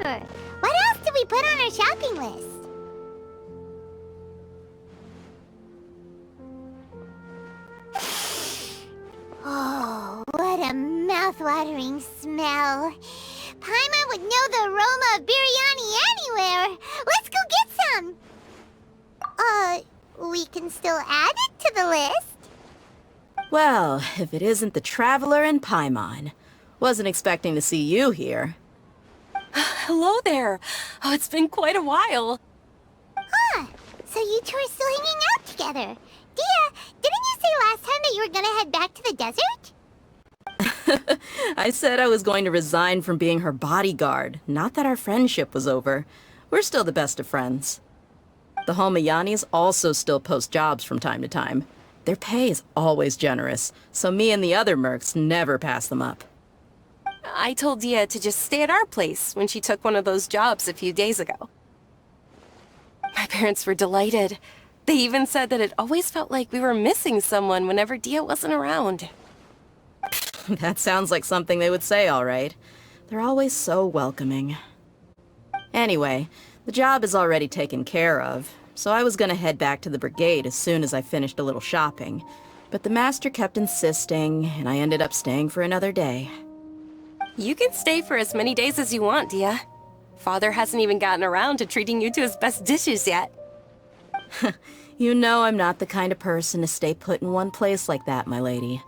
Sure. What else did we put on our shopping list? Oh, what a mouth-watering smell. Paimon would know the aroma of biryani anywhere. Let's go get some. We can still add it to the list. Well, if it isn't the Traveler and Paimon. Wasn't expecting to see you here. Hello there. Oh, it's been quite a while. Huh. So you two are still hanging out together. Dehya, didn't you say last time that you were gonna head back to the desert? I said I was going to resign from being her bodyguard, not that our friendship was over. We're still the best of friends. The Holmayanis also still post jobs from time to time. Their pay is always generous, so me and the other mercs never pass them up. I told Dehya to just stay at our place when she took one of those jobs a few days ago. My parents were delighted. They even said that it always felt like we were missing someone whenever Dehya wasn't around. That sounds like something they would say, all right. They're always so welcoming. Anyway, the job is already taken care of, so I was gonna head back to the brigade as soon as I finished a little shopping. But the master kept insisting, and I ended up staying for another day. You can stay for as many days as you want, Dehya. Father hasn't even gotten around to treating you to his best dishes yet. You know I'm not the kind of person to stay put in one place like that, my lady.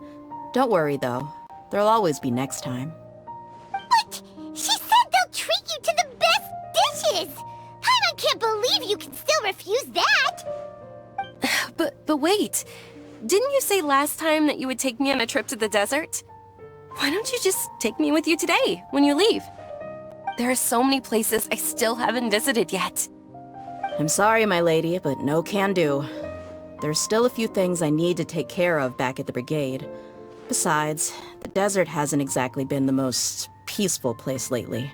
Don't worry, though. There'll always be next time. What? She said they'll treat you to the best dishes! I can't believe you can still refuse that! But wait. Didn't you say last time that you would take me on a trip to the desert? Why don't you just take me with you today, when you leave? There are so many places I still haven't visited yet. I'm sorry, my lady, but no can do. There's still a few things I need to take care of back at the brigade. Besides, the desert hasn't exactly been the most peaceful place lately.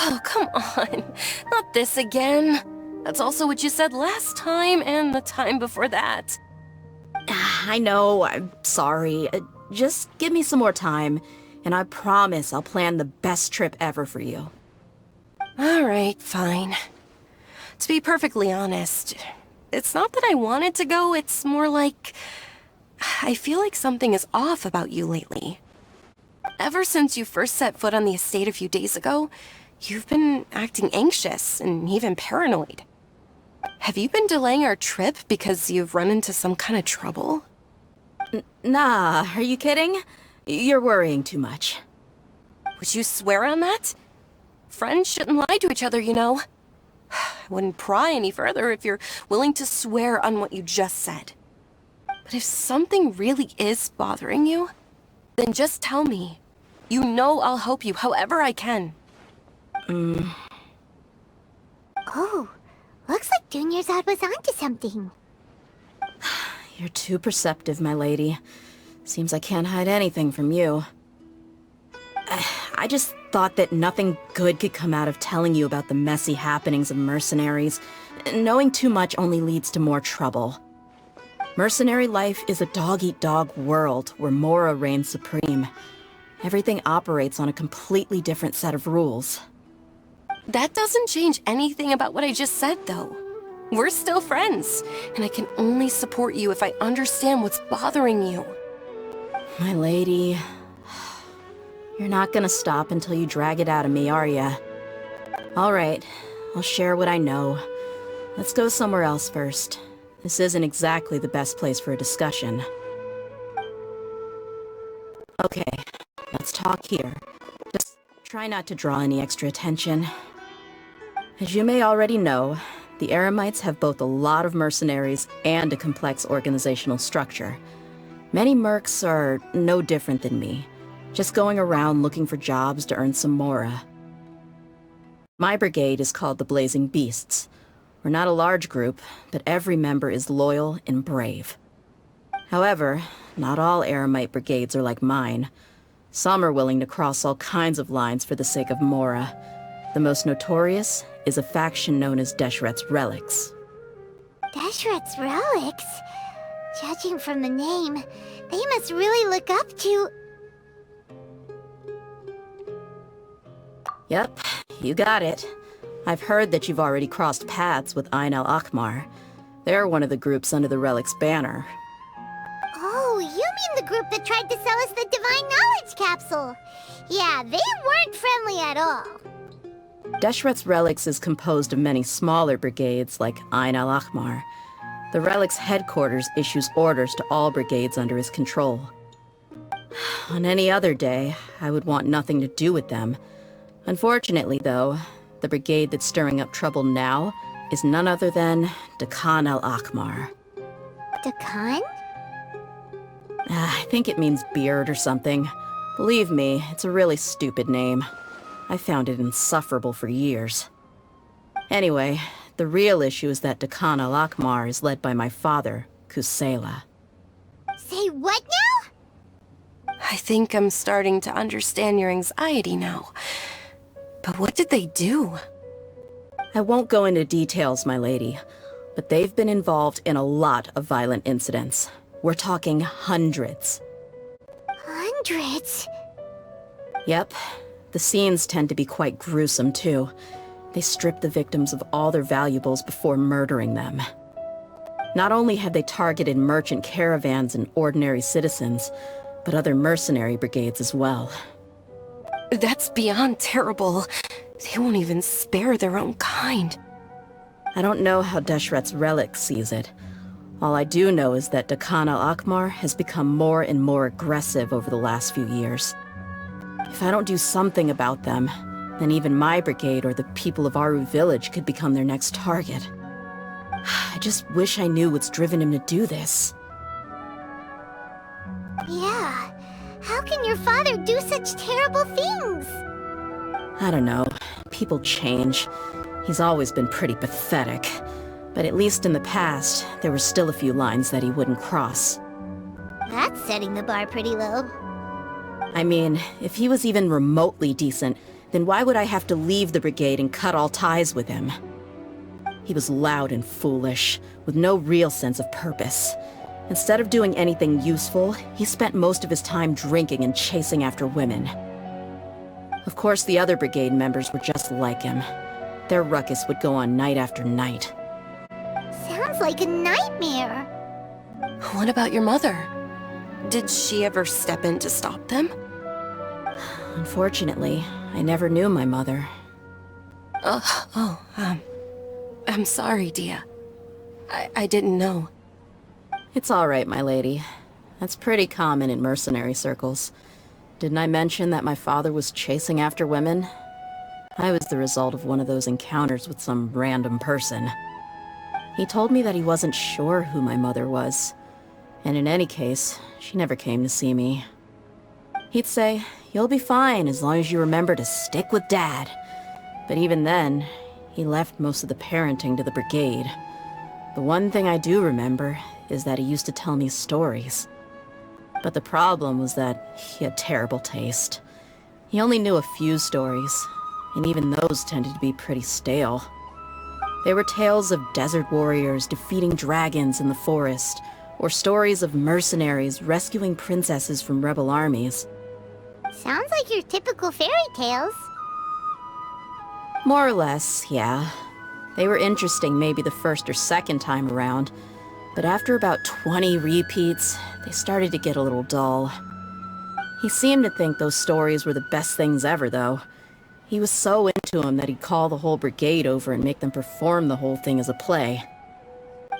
Oh, come on. Not this again. That's also what you said last time and the time before that. I know, I'm sorry. Just give me some more time, and I promise I'll plan the best trip ever for you. All right, fine. To be perfectly honest, it's not that I wanted to go, it's more like... I feel like something is off about you lately. Ever since you first set foot on the estate a few days ago, you've been acting anxious and even paranoid. Have you been delaying our trip because you've run into some kind of trouble? Nah, are you kidding? You're worrying too much. Would you swear on that? Friends shouldn't lie to each other, you know. I wouldn't pry any further if you're willing to swear on what you just said. But if something really is bothering you, then just tell me. You know I'll help you however I can. Oh, looks like Dunyarzad was onto something. You're too perceptive, my lady. Seems I can't hide anything from you. I just thought that nothing good could come out of telling you about the messy happenings of mercenaries. Knowing too much only leads to more trouble. Mercenary life is a dog-eat-dog world where Mora reigns supreme. Everything operates on a completely different set of rules. That doesn't change anything about what I just said, though. We're still friends, and I can only support you if I understand what's bothering you. My lady... You're not gonna stop until you drag it out of me, are ya? Alright, I'll share what I know. Let's go somewhere else first. This isn't exactly the best place for a discussion. Okay, let's talk here. Just try not to draw any extra attention. As you may already know, the Eremites have both a lot of mercenaries and a complex organizational structure. Many mercs are no different than me, just going around looking for jobs to earn some mora. My brigade is called the Blazing Beasts. We're not a large group, but every member is loyal and brave. However, not all Eremite brigades are like mine. Some are willing to cross all kinds of lines for the sake of mora. The most notorious is a faction known as Deshret's Relics. Deshret's Relics? Judging from the name, they must really look up to... Yep, you got it. I've heard that you've already crossed paths with Ain al-Akmar. They're one of the groups under the Relic's banner. Oh, you mean the group that tried to sell us the Divine Knowledge Capsule? Yeah, they weren't friendly at all. Deshret's Relics is composed of many smaller brigades like Ain al-Akmar. The Relic's headquarters issues orders to all brigades under his control. On any other day, I would want nothing to do with them. Unfortunately, though, the brigade that's stirring up trouble now is none other than Dehya al-Akmar. Dakan? I think it means beard or something. Believe me, it's a really stupid name. I found it insufferable for years. Anyway, the real issue is that Dehya al-Akmar is led by my father, Kusela. Say what now? I think I'm starting to understand your anxiety now. But what did they do? I won't go into details, my lady, but they've been involved in a lot of violent incidents. We're talking hundreds. Hundreds? Yep. The scenes tend to be quite gruesome, too. They strip the victims of all their valuables before murdering them. Not only have they targeted merchant caravans and ordinary citizens, but other mercenary brigades as well. That's beyond terrible. They won't even spare their own kind. I don't know how Deshret's Relic sees it. All I do know is that Dehya al-Akmar has become more and more aggressive over the last few years. If I don't do something about them, then even my brigade or the people of Aru village could become their next target. I just wish I knew what's driven him to do this. Yeah. How can your father do such terrible things? I don't know. People change. He's always been pretty pathetic. But at least in the past, there were still a few lines that he wouldn't cross. That's setting the bar pretty low. I mean, if he was even remotely decent, then why would I have to leave the brigade and cut all ties with him? He was loud and foolish, with no real sense of purpose. Instead of doing anything useful, he spent most of his time drinking and chasing after women. Of course, the other brigade members were just like him. Their ruckus would go on night after night. Sounds like a nightmare. What about your mother? Did she ever step in to stop them? Unfortunately, I never knew my mother. I'm sorry, Dehya. I didn't know. It's all right, my lady. That's pretty common in mercenary circles. Didn't I mention that my father was chasing after women? I was the result of one of those encounters with some random person. He told me that he wasn't sure who my mother was. And in any case, she never came to see me. He'd say, "You'll be fine as long as you remember to stick with Dad." But even then, he left most of the parenting to the brigade. The one thing I do remember is that he used to tell me stories. But the problem was that he had terrible taste. He only knew a few stories, and even those tended to be pretty stale. They were tales of desert warriors defeating dragons in the forest, or stories of mercenaries rescuing princesses from rebel armies. Sounds like your typical fairy tales. More or less, yeah. They were interesting maybe the first or second time around, but after about 20 repeats, they started to get a little dull. He seemed to think those stories were the best things ever, though. He was so into them that he'd call the whole brigade over and make them perform the whole thing as a play.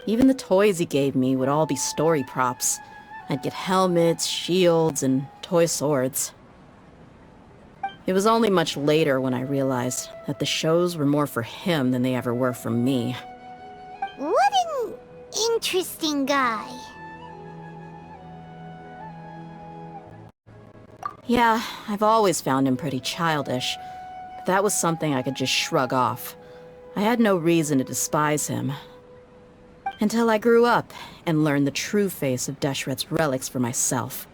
Even the toys he gave me would all be story props. I'd get helmets, shields, and toy swords. It was only much later when I realized that the shows were more for him than they ever were for me. What an interesting guy. Yeah, I've always found him pretty childish, but that was something I could just shrug off. I had no reason to despise him. Until I grew up and learned the true face of Deshret's relics for myself.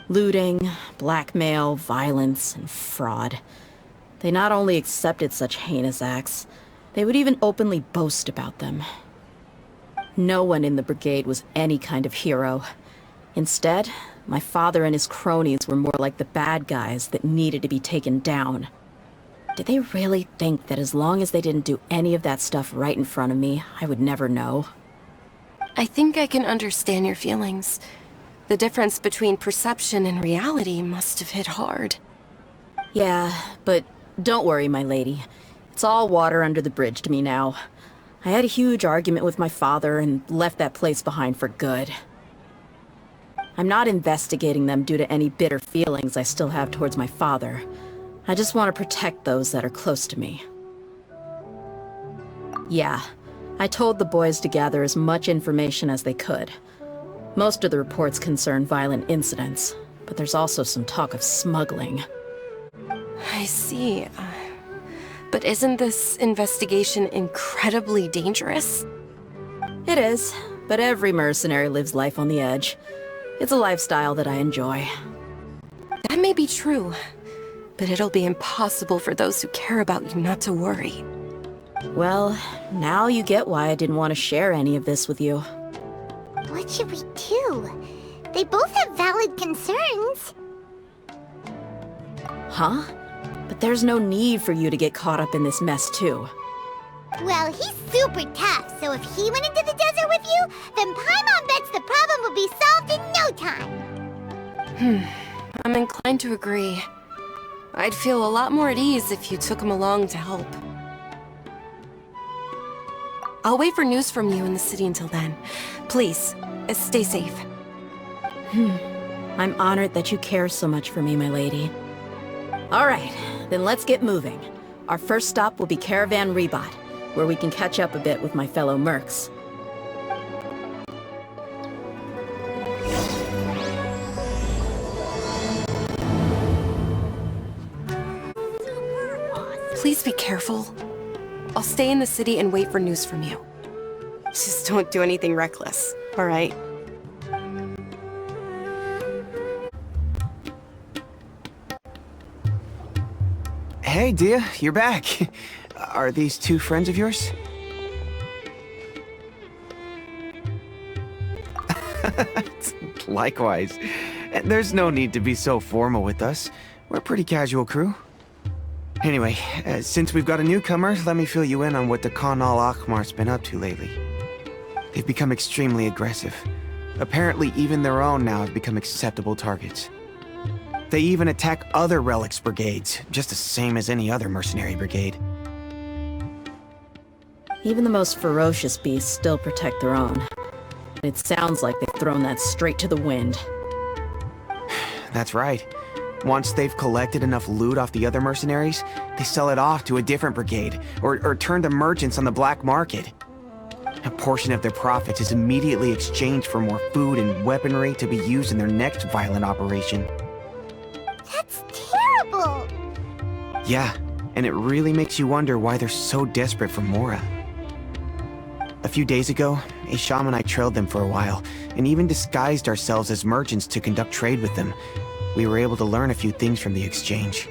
Looting, blackmail, violence, and fraud. They not only accepted such heinous acts, they would even openly boast about them. No one in the brigade was any kind of hero. Instead, my father and his cronies were more like the bad guys that needed to be taken down. Did they really think that as long as they didn't do any of that stuff right in front of me, I would never know? I think I can understand your feelings. The difference between perception and reality must have hit hard. Yeah, but don't worry, my lady. It's all water under the bridge to me now. I had a huge argument with my father and left that place behind for good. I'm not investigating them due to any bitter feelings I still have towards my father. I just want to protect those that are close to me. Yeah, I told the boys to gather as much information as they could. Most of the reports concern violent incidents, but there's also some talk of smuggling. I see. But isn't this investigation incredibly dangerous? It is, but every mercenary lives life on the edge. It's a lifestyle that I enjoy. That may be true, but it'll be impossible for those who care about you not to worry. Well, now you get why I didn't want to share any of this with you. What should we do? They both have valid concerns. Huh? But there's no need for you to get caught up in this mess, too. Well, he's super tough, so if he went into the desert with you, then Paimon bets the problem would be solved in no time. I'm inclined to agree. I'd feel a lot more at ease if you took him along to help. I'll wait for news from you in the city until then. Please, stay safe. I'm honored that you care so much for me, my lady. All right, then let's get moving. Our first stop will be Caravan Rebot, where we can catch up a bit with my fellow mercs. Please be careful. I'll stay in the city and wait for news from you. Just don't do anything reckless, all right? Hey, Dehya, you're back. Are these two friends of yours? Likewise. There's no need to be so formal with us. We're a pretty casual crew. Anyway, since we've got a newcomer, let me fill you in on what the Khan al-Ahmar's been up to lately. They've become extremely aggressive. Apparently, even their own now have become acceptable targets. They even attack other relics brigades, just the same as any other mercenary brigade. Even the most ferocious beasts still protect their own. It sounds like they've thrown that straight to the wind. That's right. Once they've collected enough loot off the other mercenaries, they sell it off to a different brigade, or turn to merchants on the black market. A portion of their profits is immediately exchanged for more food and weaponry to be used in their next violent operation. That's terrible! Yeah, and it really makes you wonder why they're so desperate for Mora. A few days ago, Isham and I trailed them for a while, and even disguised ourselves as merchants to conduct trade with them. We were able to learn a few things from the exchange.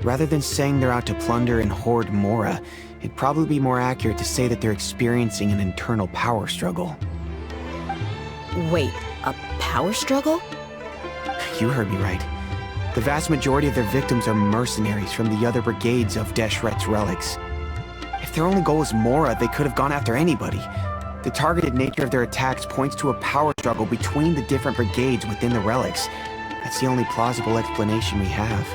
Rather than saying they're out to plunder and hoard Mora, it'd probably be more accurate to say that they're experiencing an internal power struggle. Wait, a power struggle? You heard me right. The vast majority of their victims are mercenaries from the other brigades of Deshret's relics. If their only goal is Mora, they could have gone after anybody. The targeted nature of their attacks points to a power struggle between the different brigades within the relics. That's the only plausible explanation we have.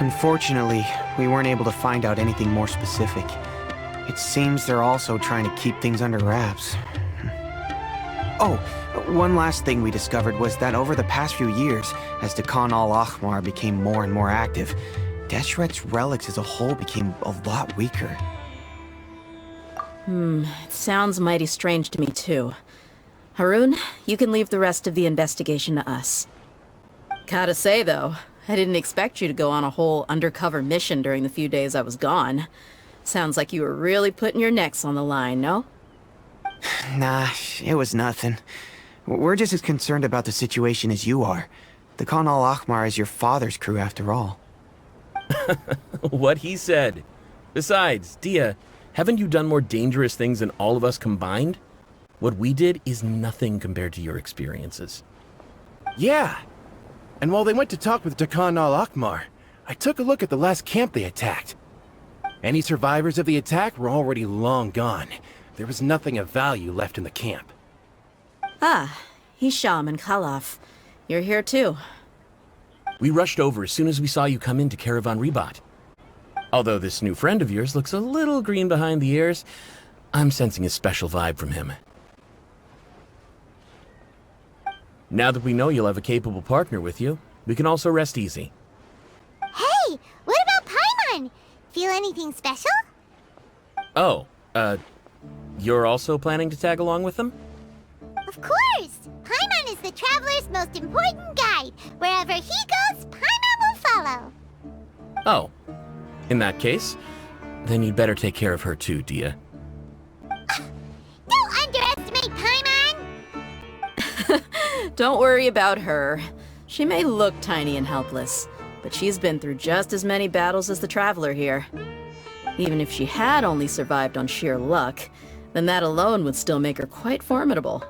Unfortunately, we weren't able to find out anything more specific. It seems they're also trying to keep things under wraps. Oh, one last thing we discovered was that over the past few years, as the Khan al-Ahmar became more and more active, Deshret's relics as a whole became a lot weaker. It sounds mighty strange to me too. Harun, you can leave the rest of the investigation to us. Gotta say though, I didn't expect you to go on a whole undercover mission during the few days I was gone. Sounds like you were really putting your necks on the line, no? Nah, it was nothing. We're just as concerned about the situation as you are. The Khan al-Ahmar is your father's crew after all. What he said. Besides, Dehya, haven't you done more dangerous things than all of us combined? What we did is nothing compared to your experiences. Yeah. And while they went to talk with Khan al-Ahmar, I took a look at the last camp they attacked. Any survivors of the attack were already long gone. There was nothing of value left in the camp. Ah, Hisham and Khalaf. You're here too. We rushed over as soon as we saw you come into Caravan Ribat. Although this new friend of yours looks a little green behind the ears, I'm sensing a special vibe from him. Now that we know you'll have a capable partner with you, we can also rest easy. Hey, what about Paimon? Feel anything special? Oh, you're also planning to tag along with them? Of course! Paimon is the traveler's most important guide. Wherever he goes, Paimon will follow. Oh, in that case, then you'd better take care of her too, Dehya. Don't underestimate Paimon! Don't worry about her. She may look tiny and helpless, but she's been through just as many battles as the Traveler here. Even if she had only survived on sheer luck, then that alone would still make her quite formidable.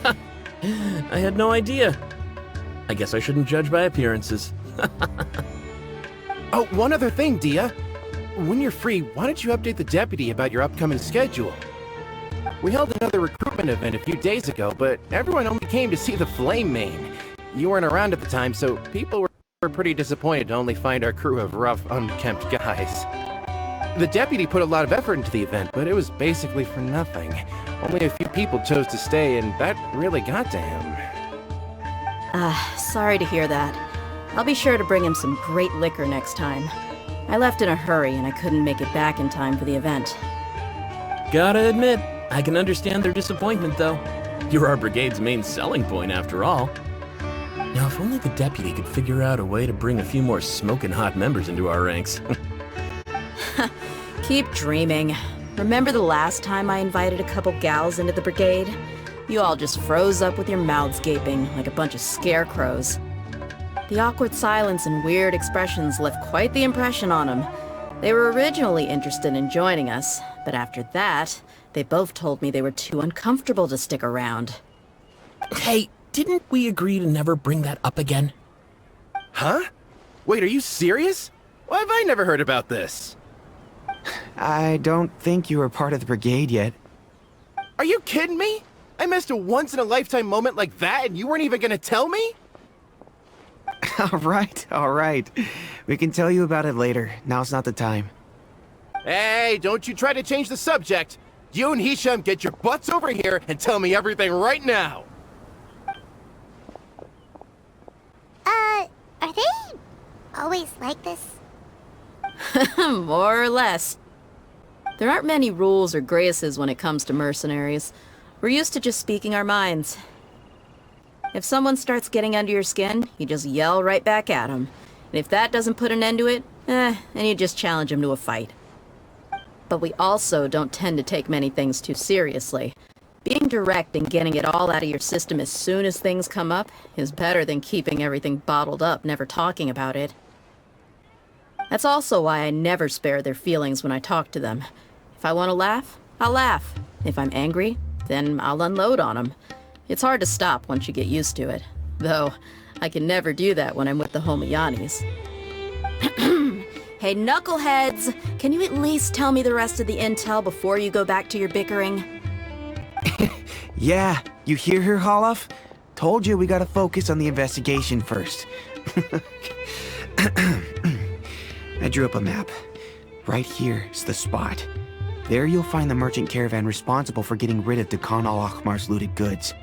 I had no idea. I guess I shouldn't judge by appearances. Oh, one other thing, Dehya. When you're free, why don't you update the deputy about your upcoming schedule? We held another recruitment event a few days ago, but everyone only came to see the Flame Main. You weren't around at the time, so people were pretty disappointed to only find our crew of rough, unkempt guys. The deputy put a lot of effort into the event, but it was basically for nothing. Only a few people chose to stay, and that really got to him. Sorry to hear that. I'll be sure to bring him some great liquor next time. I left in a hurry and I couldn't make it back in time for the event. Gotta admit, I can understand their disappointment, though. You're our brigade's main selling point, after all. Now, if only the deputy could figure out a way to bring a few more smoking hot members into our ranks. Keep dreaming. Remember the last time I invited a couple gals into the brigade? You all just froze up with your mouths gaping like a bunch of scarecrows. The awkward silence and weird expressions left quite the impression on them. They were originally interested in joining us, but after that, they both told me they were too uncomfortable to stick around. Hey, didn't we agree to never bring that up again? Huh? Wait, are you serious? Why have I never heard about this? I don't think you were part of the brigade yet. Are you kidding me? I missed a once-in-a-lifetime moment like that and you weren't even gonna tell me? All right. We can tell you about it later. Now's not the time. Hey, don't you try to change the subject. You and Hisham get your butts over here and tell me everything right now. Are they always like this? More or less. There aren't many rules or graces when it comes to mercenaries. We're used to just speaking our minds. If someone starts getting under your skin, you just yell right back at them. And if that doesn't put an end to it, then you just challenge them to a fight. But we also don't tend to take many things too seriously. Being direct and getting it all out of your system as soon as things come up is better than keeping everything bottled up, never talking about it. That's also why I never spare their feelings when I talk to them. If I want to laugh, I'll laugh. If I'm angry, then I'll unload on them. It's hard to stop once you get used to it. Though, I can never do that when I'm with the Homiyanis. Hey, knuckleheads! Can you at least tell me the rest of the intel before you go back to your bickering? Yeah, you hear her, Holloff? Told you we gotta focus on the investigation first. I drew up a map. Right here is the spot. There you'll find the merchant caravan responsible for getting rid of Dakan al-Akhmar's looted goods.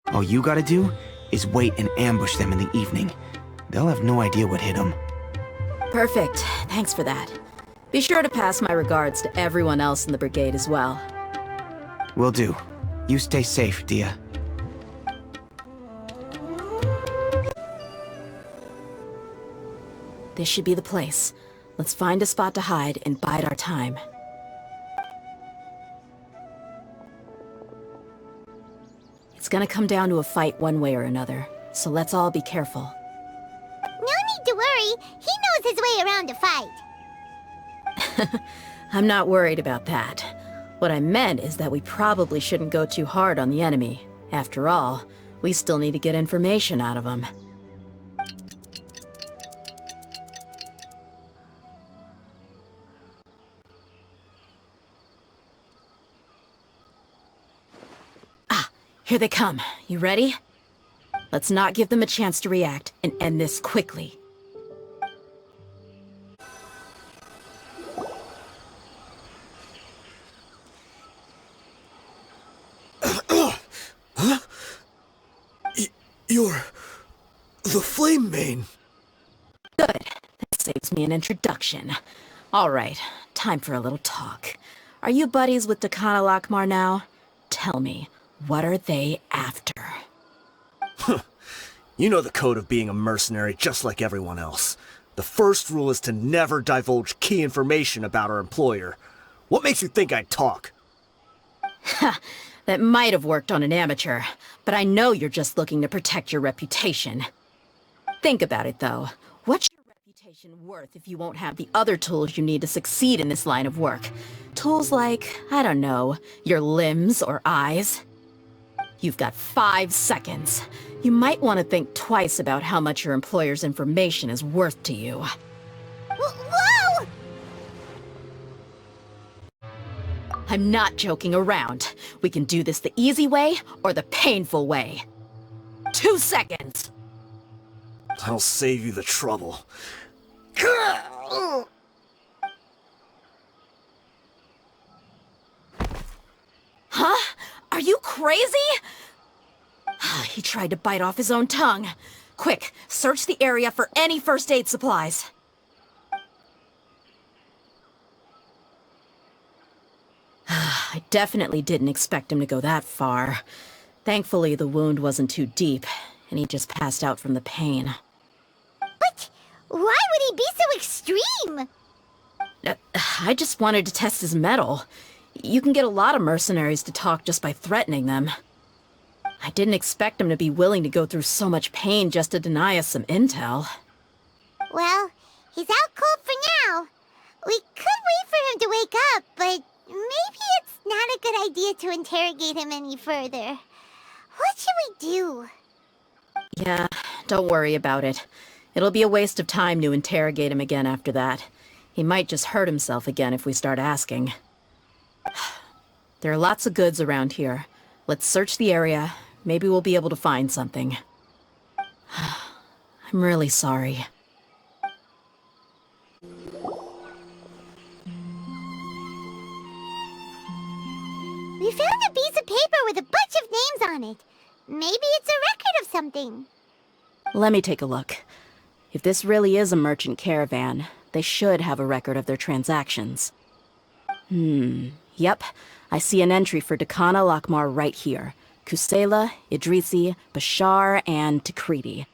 All you gotta do is wait and ambush them in the evening. They'll have no idea what hit them. Perfect. Thanks for that. Be sure to pass my regards to everyone else in the brigade as well. Will do. You stay safe, Dehya. This should be the place. Let's find a spot to hide and bide our time. It's gonna come down to a fight one way or another, so let's all be careful. No need to worry. He knows his way around a fight. I'm not worried about that. What I meant is that we probably shouldn't go too hard on the enemy. After all, we still need to get information out of them. Here they come. You ready? Let's not give them a chance to react and end this quickly. You're... the Flame Main. Good. That saves me an introduction. All right, time for a little talk. Are you buddies with Dakana Lakmar now? Tell me, what are they after? You know the code of being a mercenary just like everyone else. The first rule is to never divulge key information about our employer. What makes you think I'd talk? Ha! That might have worked on an amateur, but I know you're just looking to protect your reputation. Think about it, though. What's your reputation worth if you won't have the other tools you need to succeed in this line of work? Tools like, I don't know, your limbs or eyes? You've got 5 seconds. You might want to think twice about how much your employer's information is worth to you. Whoa! I'm not joking around. We can do this the easy way or the painful way. 2 seconds! I'll save you the trouble. Huh? Are you crazy? He tried to bite off his own tongue. Quick, search the area for any first aid supplies. I definitely didn't expect him to go that far. Thankfully, the wound wasn't too deep, and he just passed out from the pain. But why would he be so extreme? I just wanted to test his mettle. You can get a lot of mercenaries to talk just by threatening them. I didn't expect him to be willing to go through so much pain just to deny us some intel. Well, he's out cold for now. We could wait for him to wake up, but maybe it's not a good idea to interrogate him any further. What should we do? Yeah, don't worry about it. It'll be a waste of time to interrogate him again after that. He might just hurt himself again if we start asking. There are lots of goods around here. Let's search the area. Maybe we'll be able to find something. I'm really sorry. We found a piece of paper with a bunch of names on it. Maybe it's a record of something. Let me take a look. If this really is a merchant caravan, they should have a record of their transactions. Yep. I see an entry for Dakana Lakmar right here. Kusela, Idrisi, Bashar, and Takriti.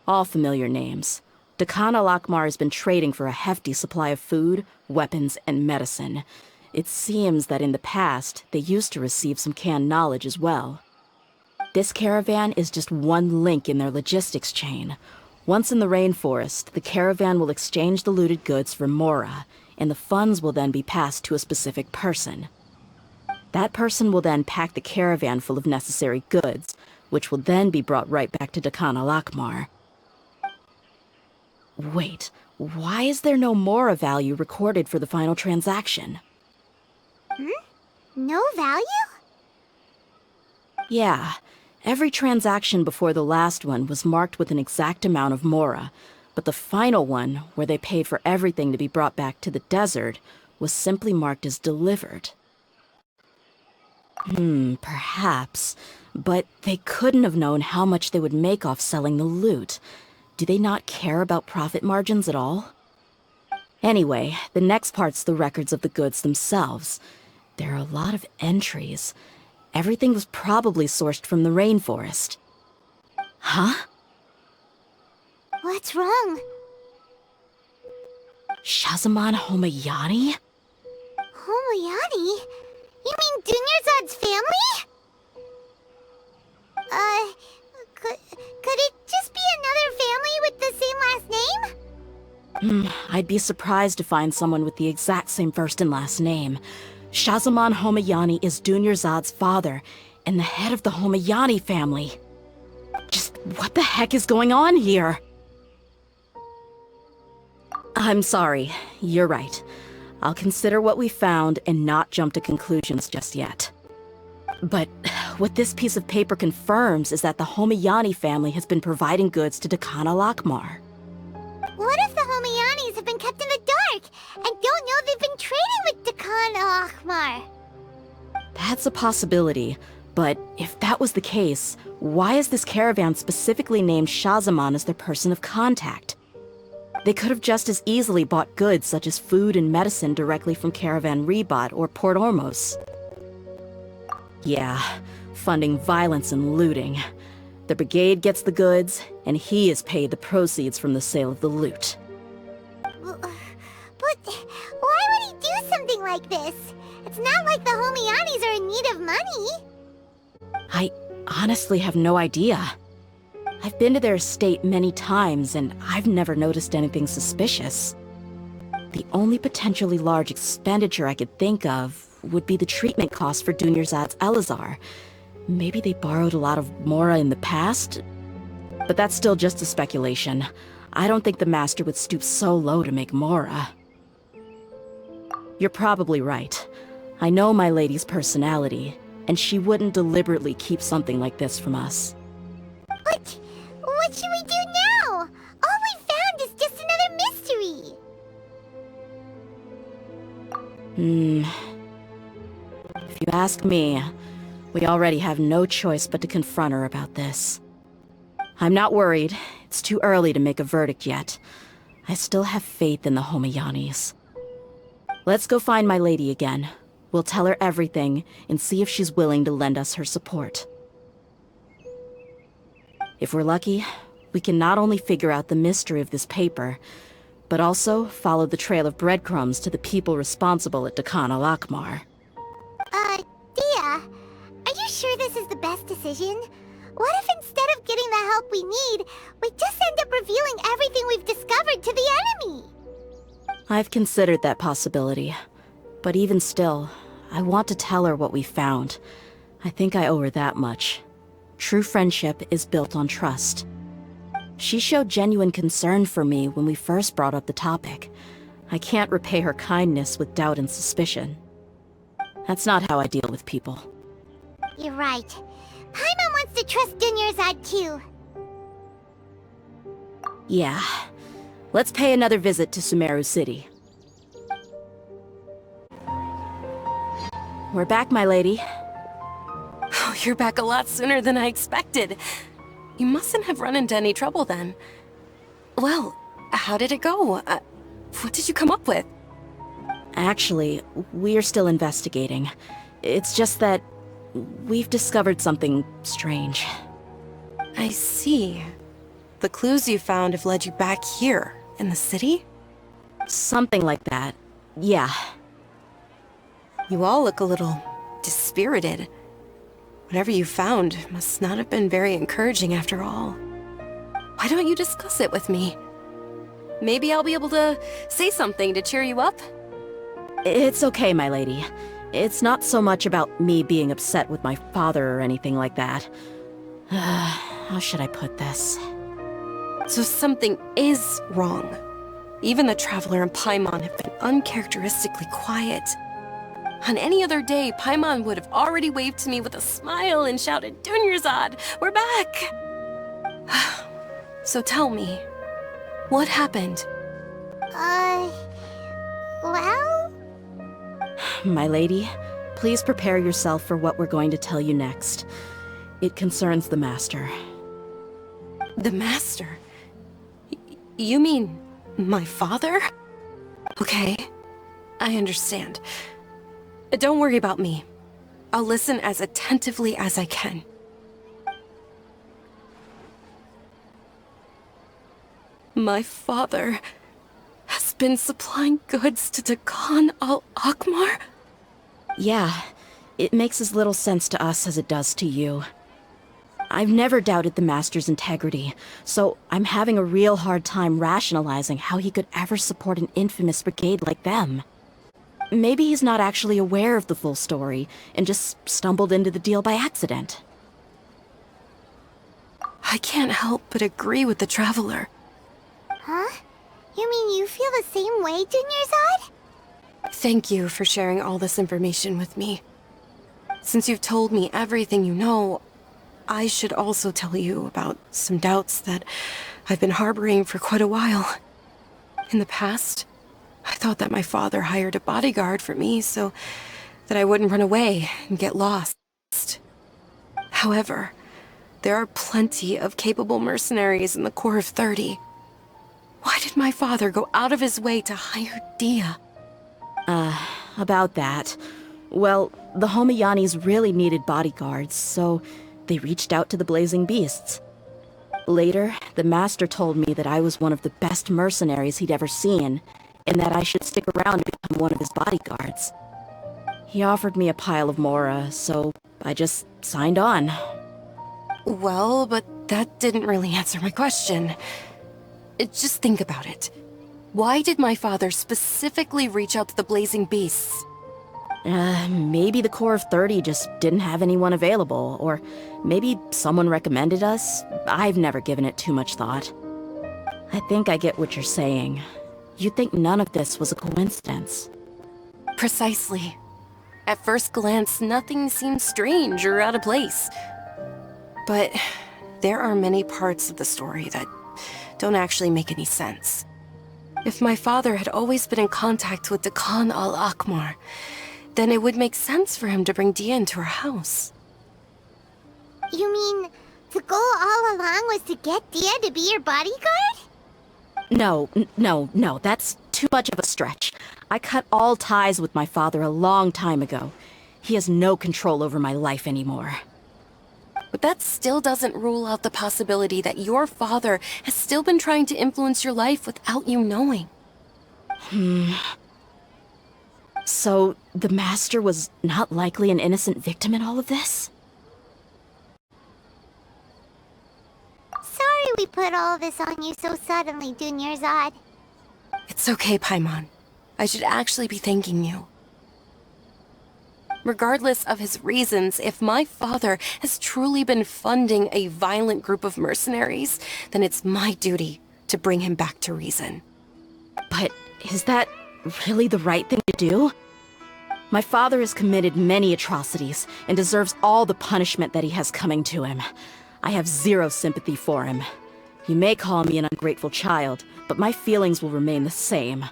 All familiar names. Dakana Lakmar has been trading for a hefty supply of food, weapons, and medicine. It seems that in the past, they used to receive some canned knowledge as well. This caravan is just one link in their logistics chain. Once in the rainforest, the caravan will exchange the looted goods for Mora, and the funds will then be passed to a specific person. That person will then pack the caravan full of necessary goods, which will then be brought right back to Dakana Lakmar. Wait, why is there no Mora value recorded for the final transaction? No value? Yeah, every transaction before the last one was marked with an exact amount of Mora, but the final one, where they paid for everything to be brought back to the desert, was simply marked as delivered. Perhaps, but they couldn't have known how much they would make off selling the loot. Do they not care about profit margins at all? Anyway, the next part's the records of the goods themselves. There are a lot of entries. Everything was probably sourced from the rainforest. Huh? What's wrong? Shazaman Homayani? Homayani? You mean Dunyarzad's family? Could it just be another family with the same last name? I'd be surprised to find someone with the exact same first and last name. Shazaman Homayani is Dunyarzad's father, and the head of the Homayani family. Just what the heck is going on here? I'm sorry, you're right. I'll consider what we found and not jump to conclusions just yet. But what this piece of paper confirms is that the Homayani family has been providing goods to Dakana Lakmar. What if the Homayanis have been kept in the dark and don't know they've been trading with Dakana Akhmar? That's a possibility, but if that was the case, why is this caravan specifically named Shazaman as their person of contact? They could have just as easily bought goods such as food and medicine directly from Caravan Ribat or Port Ormos. Yeah, funding violence and looting. The brigade gets the goods, and he is paid the proceeds from the sale of the loot. But why would he do something like this? It's not like the Homayanis are in need of money. I honestly have no idea. I've been to their estate many times, and I've never noticed anything suspicious. The only potentially large expenditure I could think of would be the treatment costs for Dunyarzad's Elazar. Maybe they borrowed a lot of Mora in the past? But that's still just a speculation. I don't think the Master would stoop so low to make Mora. You're probably right. I know my lady's personality, and she wouldn't deliberately keep something like this from us. What should we do now? All we found is just another mystery. If you ask me, we already have no choice but to confront her about this. I'm not worried. It's too early to make a verdict yet. I still have faith in the Homayanis. Let's go find my lady again. We'll tell her everything and see if she's willing to lend us her support. If we're lucky, we can not only figure out the mystery of this paper, but also follow the trail of breadcrumbs to the people responsible at Dakana Lakmar. Dehya, are you sure this is the best decision? What if instead of getting the help we need, we just end up revealing everything we've discovered to the enemy? I've considered that possibility. But even still, I want to tell her what we found. I think I owe her that much. True friendship is built on trust. She showed genuine concern for me when we first brought up the topic. I can't repay her kindness with doubt and suspicion. That's not how I deal with people. You're right. Paimon wants to trust Dunyarzad too. Yeah. Let's pay another visit to Sumeru City. We're back, my lady. Oh, you're back a lot sooner than I expected. You mustn't have run into any trouble then. Well, how did it go? What did you come up with? Actually, we're still investigating. It's just that we've discovered something strange. I see. The clues you found have led you back here, in the city? Something like that. Yeah. You all look a little dispirited. Whatever you found must not have been very encouraging after all. Why don't you discuss it with me? Maybe I'll be able to say something to cheer you up? It's okay, my lady. It's not so much about me being upset with my father or anything like that. How should I put this? So something is wrong. Even the Traveler and Paimon have been uncharacteristically quiet. On any other day, Paimon would have already waved to me with a smile and shouted, "Dunyarzad, we're back!" So tell me, what happened? Well? My lady, please prepare yourself for what we're going to tell you next. It concerns the Master. The Master? You mean my father? Okay, I understand. Don't worry about me. I'll listen as attentively as I can. My father has been supplying goods to Dakan al-Akmar? Yeah, it makes as little sense to us as it does to you. I've never doubted the Master's integrity, so I'm having a real hard time rationalizing how he could ever support an infamous brigade like them. Maybe he's not actually aware of the full story and just stumbled into the deal by accident. I can't help but agree with the Traveler. Huh? You mean you feel the same way, Dunyarzad? Thank you for sharing all this information with me. Since you've told me everything you know, I should also tell you about some doubts that I've been harboring for quite a while. In the past, I thought that my father hired a bodyguard for me so that I wouldn't run away and get lost. However, there are plenty of capable mercenaries in the Corps of 30. Why did my father go out of his way to hire Dehya? About that. Well, the Homiyanis really needed bodyguards, so they reached out to the Blazing Beasts. Later, the Master told me that I was one of the best mercenaries he'd ever seen, and that I should stick around and become one of his bodyguards. He offered me a pile of mora, so I just signed on. Well, but that didn't really answer my question. Just think about it. Why did my father specifically reach out to the Blazing Beasts? Maybe the Corps of 30 just didn't have anyone available, or maybe someone recommended us. I've never given it too much thought. I think I get what you're saying. You'd think none of this was a coincidence. Precisely. At first glance, nothing seems strange or out of place. But there are many parts of the story that don't actually make any sense. If my father had always been in contact with Dekan al-Akmar, then it would make sense for him to bring Dehya into our house. You mean the goal all along was to get Dehya to be your bodyguard? No, that's too much of a stretch. I cut all ties with my father a long time ago. He has no control over my life anymore. But that still doesn't rule out the possibility that your father has still been trying to influence your life without you knowing. So, the Master was not likely an innocent victim in all of this? Sorry we put all this on you so suddenly, Dunyarzad. It's okay, Paimon. I should actually be thanking you. Regardless of his reasons, if my father has truly been funding a violent group of mercenaries, then it's my duty to bring him back to reason. But is that really the right thing to do? My father has committed many atrocities and deserves all the punishment that he has coming to him. I have zero sympathy for him. You may call me an ungrateful child, but my feelings will remain the same.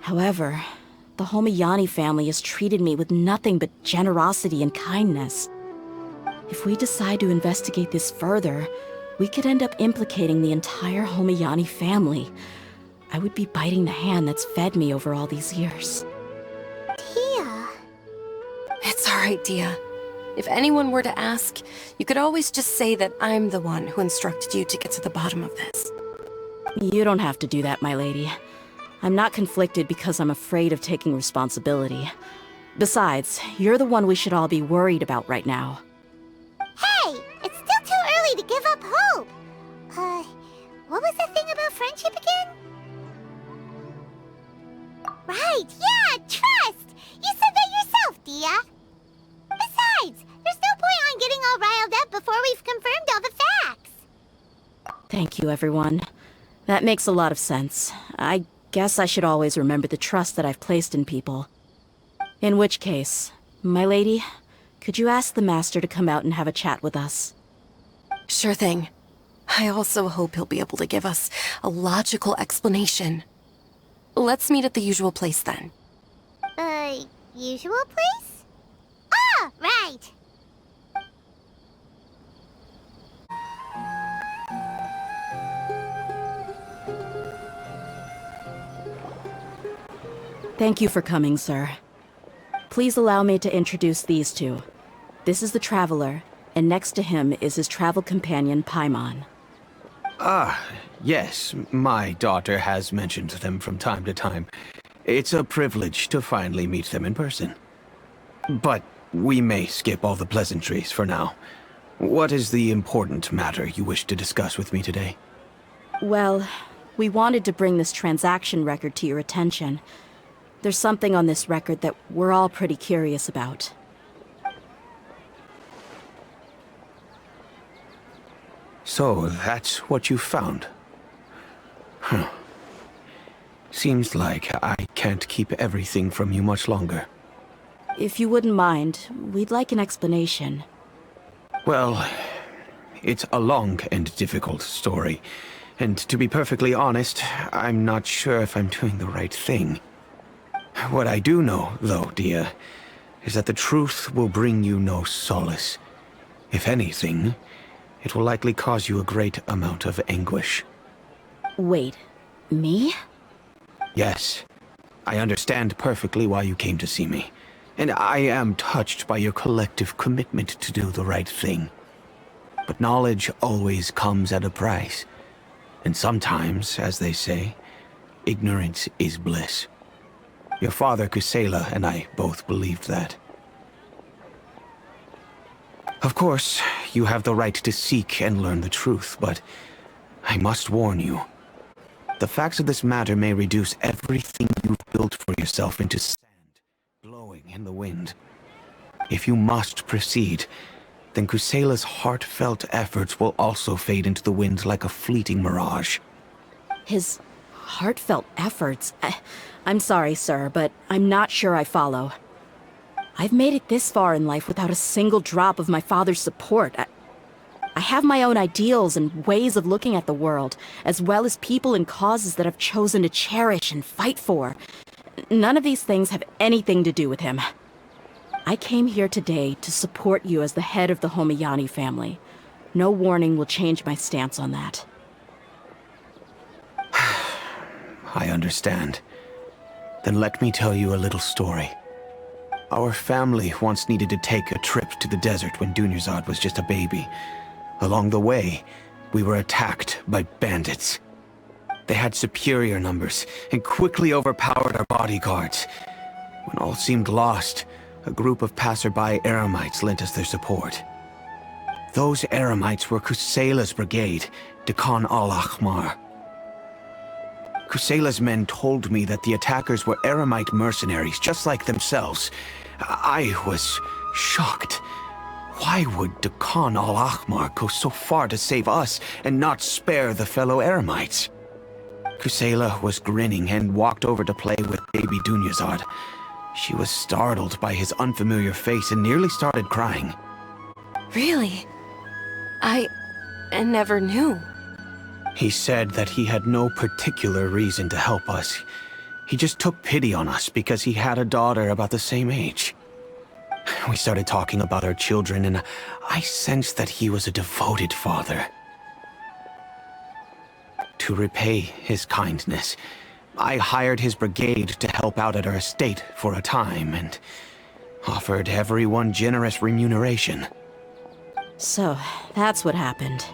However, the Homiyani family has treated me with nothing but generosity and kindness. If we decide to investigate this further, we could end up implicating the entire Homiyani family. I would be biting the hand that's fed me over all these years. Dehya. It's alright, Dehya. If anyone were to ask, you could always just say that I'm the one who instructed you to get to the bottom of this. You don't have to do that, my lady. I'm not conflicted because I'm afraid of taking responsibility. Besides, you're the one we should all be worried about right now. Hey! It's still too early to give up hope! What was the thing about friendship again? Right, yeah, trust! You said that yourself, Dehya! Besides, there's no point on getting all riled up before we've confirmed all the facts! Thank you, everyone. That makes a lot of sense. I guess I should always remember the trust that I've placed in people. In which case, my lady, could you ask the Master to come out and have a chat with us? Sure thing. I also hope he'll be able to give us a logical explanation. Let's meet at the usual place then. Usual place? Ah, right! Thank you for coming, sir. Please allow me to introduce these two. This is the Traveler, and next to him is his travel companion, Paimon. Yes, my daughter has mentioned them from time to time. It's a privilege to finally meet them in person. But we may skip all the pleasantries for now. What is the important matter you wish to discuss with me today? Well, we wanted to bring this transaction record to your attention. There's something on this record that we're all pretty curious about. So, that's what you found. Seems like I can't keep everything from you much longer. If you wouldn't mind, we'd like an explanation. Well, it's a long and difficult story. And to be perfectly honest, I'm not sure if I'm doing the right thing. What I do know, though, Dehya, is that the truth will bring you no solace. If anything, it will likely cause you a great amount of anguish. Wait, me? Yes, I understand perfectly why you came to see me. And I am touched by your collective commitment to do the right thing. But knowledge always comes at a price. And sometimes, as they say, ignorance is bliss. Your father, Kusela, and I both believed that. Of course, you have the right to seek and learn the truth, but I must warn you. The facts of this matter may reduce everything you've built for yourself into sand, blowing in the wind. If you must proceed, then Kusela's heartfelt efforts will also fade into the wind like a fleeting mirage. His heartfelt efforts? I'm sorry, sir, but I'm not sure I follow. I've made it this far in life without a single drop of my father's support. I have my own ideals and ways of looking at the world, as well as people and causes that I've chosen to cherish and fight for. None of these things have anything to do with him. I came here today to support you as the head of the Homayani family. No warning will change my stance on that. I understand. Then let me tell you a little story. Our family once needed to take a trip to the desert when Dunyarzad was just a baby. Along the way, we were attacked by bandits. They had superior numbers and quickly overpowered our bodyguards. When all seemed lost, a group of passerby Eremites lent us their support. Those Eremites were Kusela's brigade, Dekan al-Ahmar. Kusela's men told me that the attackers were Eremite mercenaries, just like themselves. I was shocked. Why would Dekan al-Ahmar go so far to save us and not spare the fellow Eremites? Kusela was grinning and walked over to play with baby Dunyarzad. She was startled by his unfamiliar face and nearly started crying. Really? I never knew. He said that he had no particular reason to help us. He just took pity on us because he had a daughter about the same age. We started talking about our children, and I sensed that he was a devoted father. To repay his kindness, I hired his brigade to help out at our estate for a time, and offered everyone generous remuneration. So, that's what happened.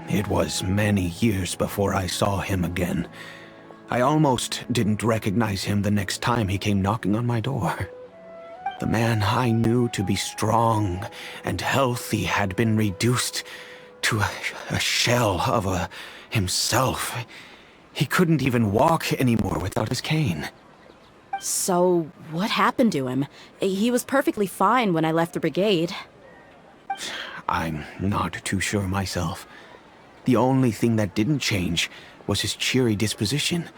It was many years before I saw him again. I almost didn't recognize him the next time he came knocking on my door. The man I knew to be strong and healthy had been reduced to a shell of himself. He couldn't even walk anymore without his cane. So, what happened to him? He was perfectly fine when I left the brigade. I'm not too sure myself. The only thing that didn't change was his cheery disposition.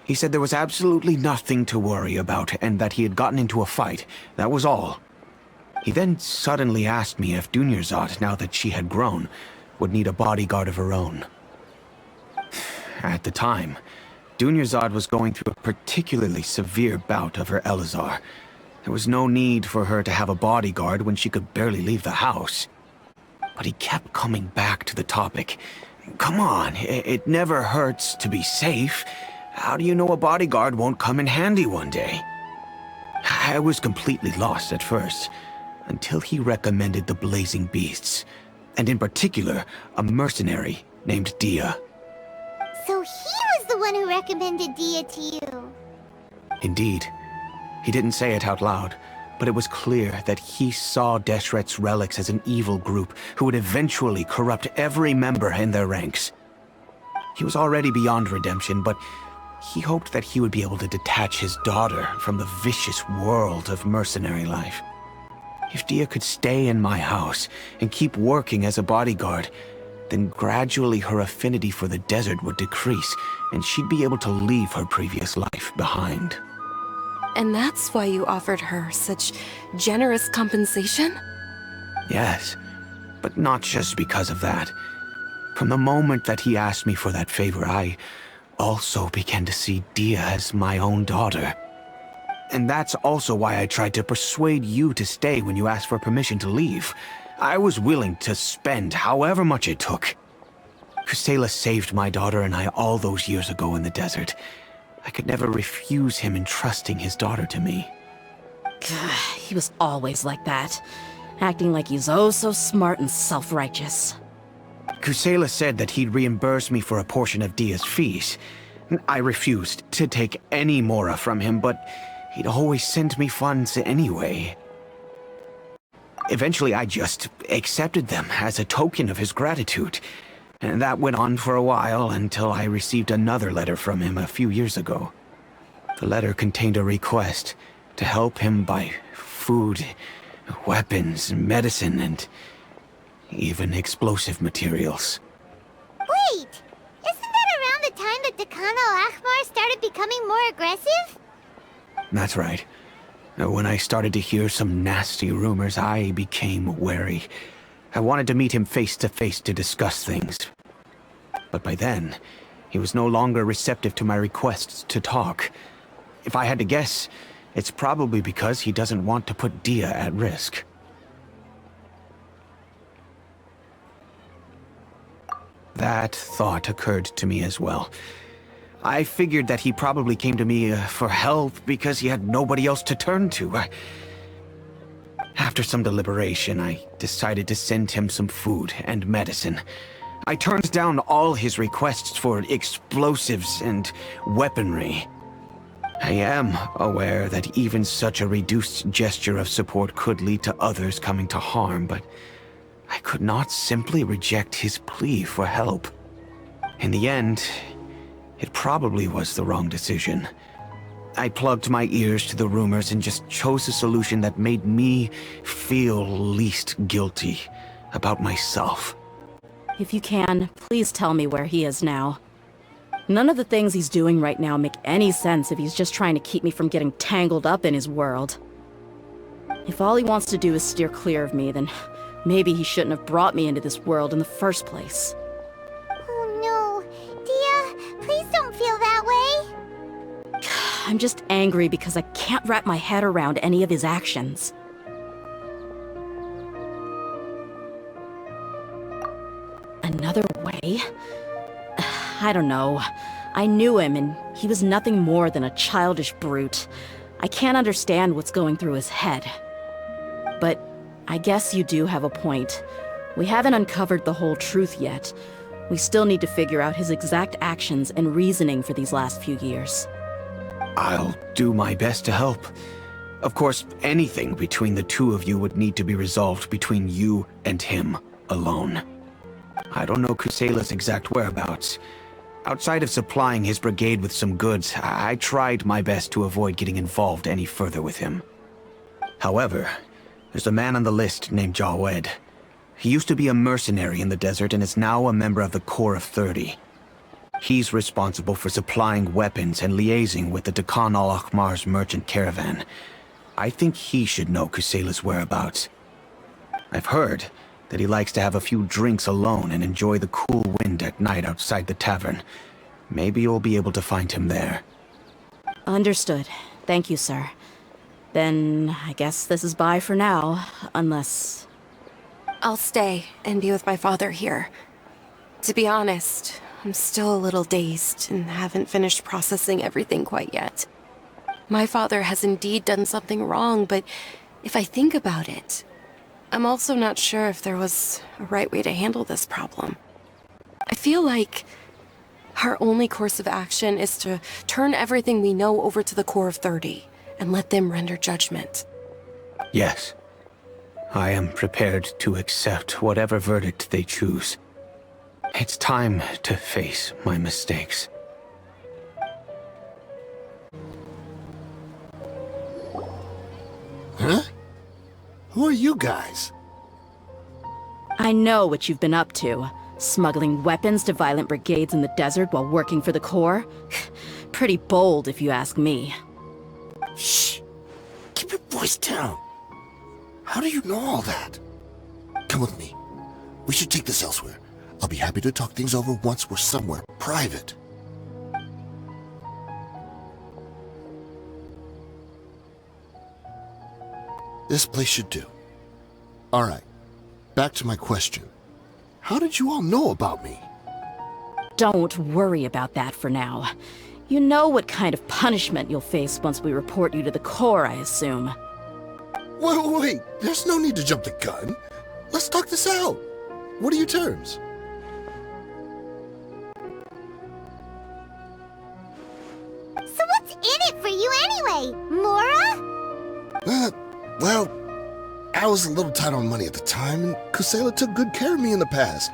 He said there was absolutely nothing to worry about and that he had gotten into a fight. That was all. He then suddenly asked me if Dunyarzad, now that she had grown, would need a bodyguard of her own. At the time, Dunyarzad was going through a particularly severe bout of her Elazar. There was no need for her to have a bodyguard when she could barely leave the house. But he kept coming back to the topic. Come on, it never hurts to be safe. How do you know a bodyguard won't come in handy one day? I was completely lost at first, until he recommended the Blazing Beasts, and in particular, a mercenary named Dehya. So he was the one who recommended Dehya to you. Indeed. He didn't say it out loud, but it was clear that he saw Deshret's relics as an evil group who would eventually corrupt every member in their ranks. He was already beyond redemption, but he hoped that he would be able to detach his daughter from the vicious world of mercenary life. If Dehya could stay in my house and keep working as a bodyguard, then gradually her affinity for the desert would decrease, and she'd be able to leave her previous life behind. And that's why you offered her such generous compensation? Yes, but not just because of that. From the moment that he asked me for that favor, I also began to see Dehya as my own daughter. And that's also why I tried to persuade you to stay when you asked for permission to leave. I was willing to spend however much it took. Kusela saved my daughter and I all those years ago in the desert. I could never refuse him entrusting his daughter to me. He was always like that, acting like he's oh so smart and self-righteous. Kusela said that he'd reimburse me for a portion of Dehya's fees. I refused to take any mora from him, but he'd always send me funds anyway. Eventually, I just accepted them as a token of his gratitude. And that went on for a while until I received another letter from him a few years ago. The letter contained a request to help him buy food, weapons, medicine, and even explosive materials. Wait! Isn't that around the time that Dekhan al-Ahmar started becoming more aggressive? That's right. When I started to hear some nasty rumors, I became wary. I wanted to meet him face to face to discuss things. But by then, he was no longer receptive to my requests to talk. If I had to guess, it's probably because he doesn't want to put Dehya at risk. That thought occurred to me as well. I figured that he probably came to me for help because he had nobody else to turn to. After some deliberation, I decided to send him some food and medicine. I turned down all his requests for explosives and weaponry. I am aware that even such a reduced gesture of support could lead to others coming to harm, but I could not simply reject his plea for help. In the end, it probably was the wrong decision. I plugged my ears to the rumors and just chose a solution that made me feel least guilty about myself. If you can, please tell me where he is now. None of the things he's doing right now make any sense if he's just trying to keep me from getting tangled up in his world. If all he wants to do is steer clear of me, then maybe he shouldn't have brought me into this world in the first place. Oh no. Dehya, please don't feel that way. I'm just angry because I can't wrap my head around any of his actions. Another way? I don't know. I knew him, and he was nothing more than a childish brute. I can't understand what's going through his head. But I guess you do have a point. We haven't uncovered the whole truth yet. We still need to figure out his exact actions and reasoning for these last few years. I'll do my best to help. Of course, anything between the two of you would need to be resolved between you and him alone. I don't know Kusela's exact whereabouts. Outside of supplying his brigade with some goods, I tried my best to avoid getting involved any further with him. However, there's a man on the list named Jawed. He used to be a mercenary in the desert and is now a member of the Corps of 30. He's responsible for supplying weapons and liaising with the Dekhan al-Ahmar's merchant caravan. I think he should know Kusela's whereabouts. I've heard that he likes to have a few drinks alone and enjoy the cool wind at night outside the tavern. Maybe you'll be able to find him there. Understood. Thank you, sir. Then I guess this is bye for now, unless... I'll stay and be with my father here. To be honest, I'm still a little dazed and haven't finished processing everything quite yet. My father has indeed done something wrong, but if I think about it, I'm also not sure if there was a right way to handle this problem. I feel like our only course of action is to turn everything we know over to the Corps of 30 and let them render judgment. Yes. I am prepared to accept whatever verdict they choose. It's time to face my mistakes. Huh? Who are you guys? I know what you've been up to, Smuggling weapons to violent brigades in the desert while working for the Corps? Pretty bold, if you ask me. Shh! Keep your voice down. How do you know all that? Come with me. We should take this elsewhere. I'll be happy to talk things over once we're somewhere private. This place should do. All right, back to my question. How did you all know about me? Don't worry about that for now. You know what kind of punishment you'll face once we report you to the Corps, I assume. Wait, there's no need to jump the gun. Let's talk this out. What are your terms? So what's in it for you anyway, Mora? Well, I was a little tight on money at the time, and Kusela took good care of me in the past.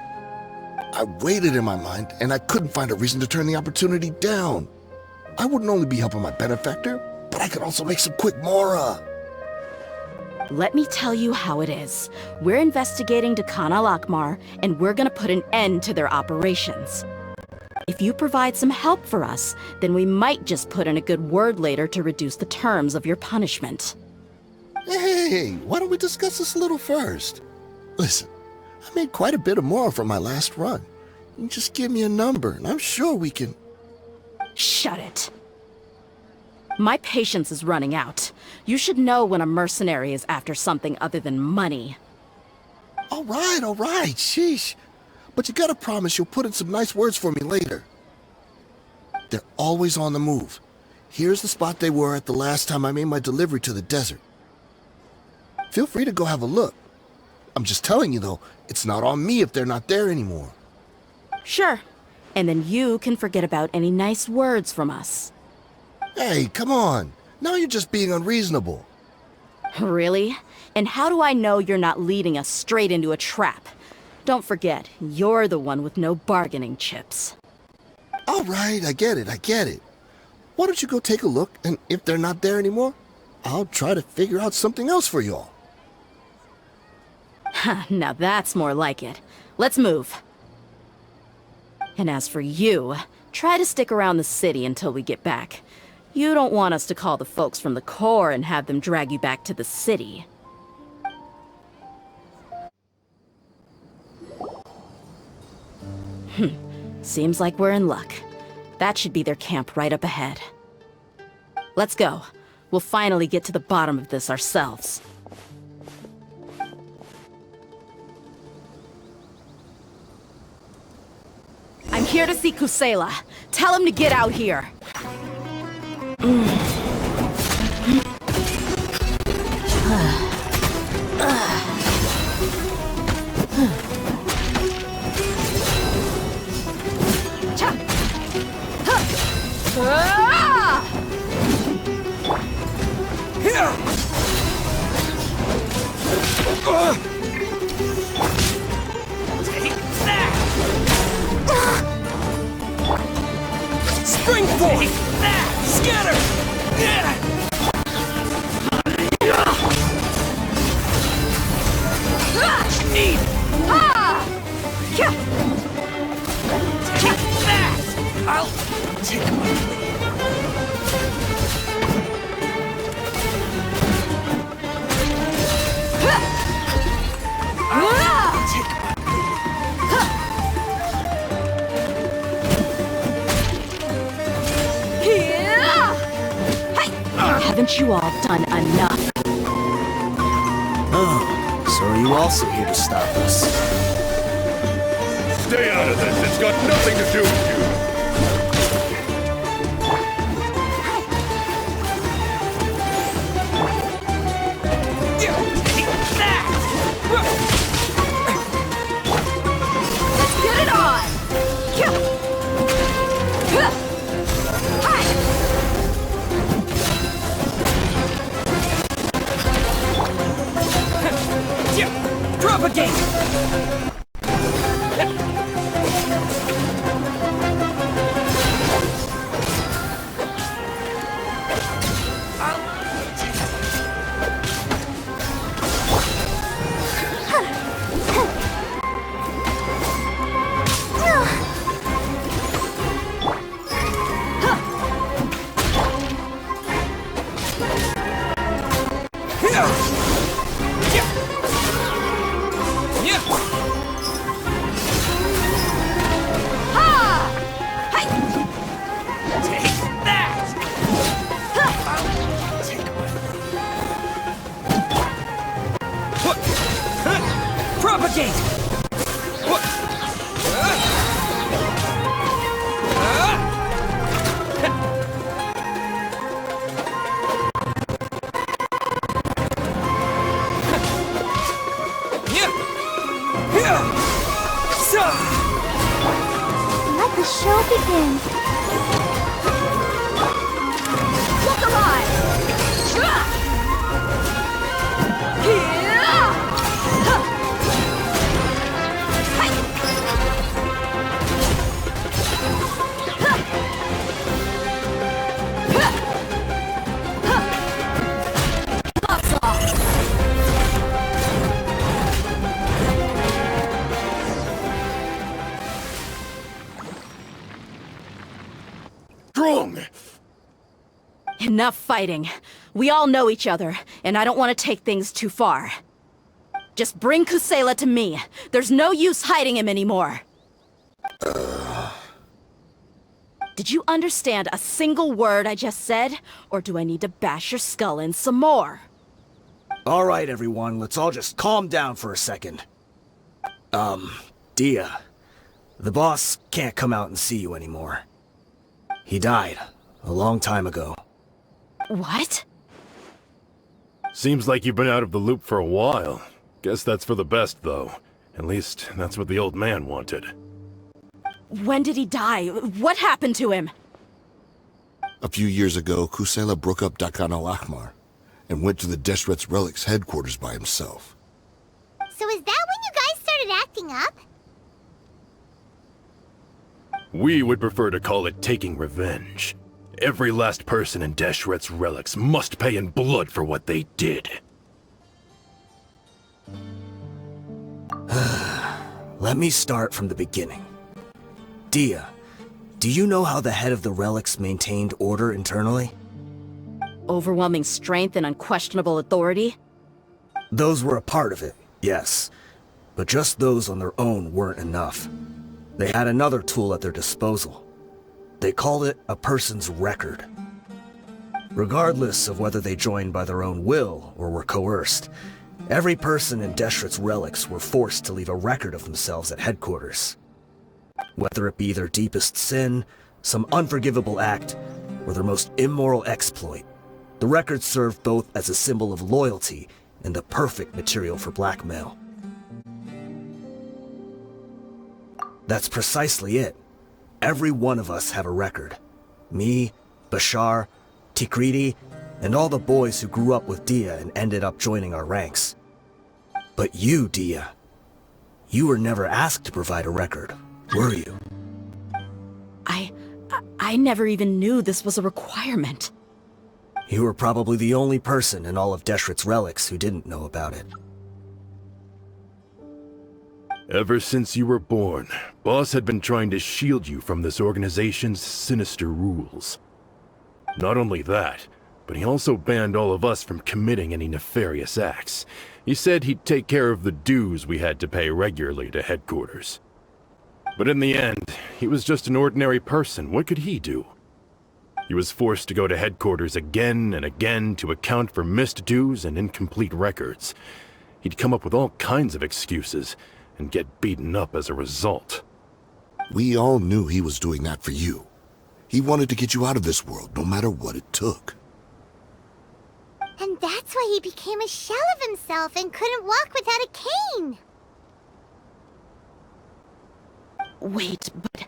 I weighed it in my mind, and I couldn't find a reason to turn the opportunity down. I wouldn't only be helping my benefactor, but I could also make some quick Mora. Let me tell you how it is. We're investigating Khan al-Akmar, and we're gonna put an end to their operations. If you provide some help for us, then we might just put in a good word later to reduce the terms of your punishment. Hey, why don't we discuss this a little first? Listen, I made quite a bit of Mora from my last run. You just give me a number, and I'm sure we can... Shut it. My patience is running out. You should know when a mercenary is after something other than money. All right, sheesh. But you gotta promise you'll put in some nice words for me later. They're always on the move. Here's the spot they were at the last time I made my delivery to the desert. Feel free to go have a look. I'm just telling you though, it's not on me if they're not there anymore. Sure. And then you can forget about any nice words from us. Hey, come on. Now you're just being unreasonable. Really? And how do I know you're not leading us straight into a trap? Don't forget, you're the one with no bargaining chips. All right, I get it. Why don't you go take a look, and if they're not there anymore, I'll try to figure out something else for y'all. Now that's more like it. Let's move. And as for you, try to stick around the city until we get back. You don't want us to call the folks from the Corps and have them drag you back to the city. Seems like we're in luck. That should be their camp right up ahead. Let's go. We'll finally get to the bottom of this ourselves. I'm here to see Kusela. Tell him to get out here. Spring forth! Scatter! Need! Take that! I'll take my Haven't you all done enough? Oh, so are you also here to stop us? Stay out of this. It's got nothing to do with you. Let's get it on! Propagate! Let the show begin. Look alive! Strong! Enough fighting. We all know each other, and I don't want to take things too far. Just bring Kusela to me. There's no use hiding him anymore. Did you understand a single word I just said? Or do I need to bash your skull in some more? All right, everyone, let's all just calm down for a second. Dehya, the boss can't come out and see you anymore. He died a long time ago. What? Seems like you've been out of the loop for a while. Guess that's for the best, though. At least, that's what the old man wanted. When did he die? What happened to him? A few years ago, Kusela broke up Dakan al-Ahmar and went to the Deshret's Relics headquarters by himself. So is that when you guys started acting up? We would prefer to call it taking revenge. Every last person in Deshret's Relics must pay in blood for what they did. Let me start from the beginning. Dehya, do you know how the head of the Relics maintained order internally? Overwhelming strength and unquestionable authority? Those were a part of it, yes. But just those on their own weren't enough. They had another tool at their disposal. They called it a person's record. Regardless of whether they joined by their own will or were coerced, every person in Deshret's Relics were forced to leave a record of themselves at headquarters. Whether it be their deepest sin, some unforgivable act, or their most immoral exploit, the record served both as a symbol of loyalty and the perfect material for blackmail. That's precisely it. Every one of us have a record. Me, Bashar, Tikriti, and all the boys who grew up with Dehya and ended up joining our ranks. But you, Dehya, you were never asked to provide a record, were you? I never even knew this was a requirement. You were probably the only person in all of Deshret's Relics who didn't know about it. Ever since you were born, Boss had been trying to shield you from this organization's sinister rules. Not only that, but he also banned all of us from committing any nefarious acts. He said he'd take care of the dues we had to pay regularly to headquarters. But in the end, he was just an ordinary person. What could he do? He was forced to go to headquarters again and again to account for missed dues and incomplete records. He'd come up with all kinds of excuses and get beaten up as a result. We all knew he was doing that for you. He wanted to get you out of this world, no matter what it took. And that's why he became a shell of himself and couldn't walk without a cane. Wait, but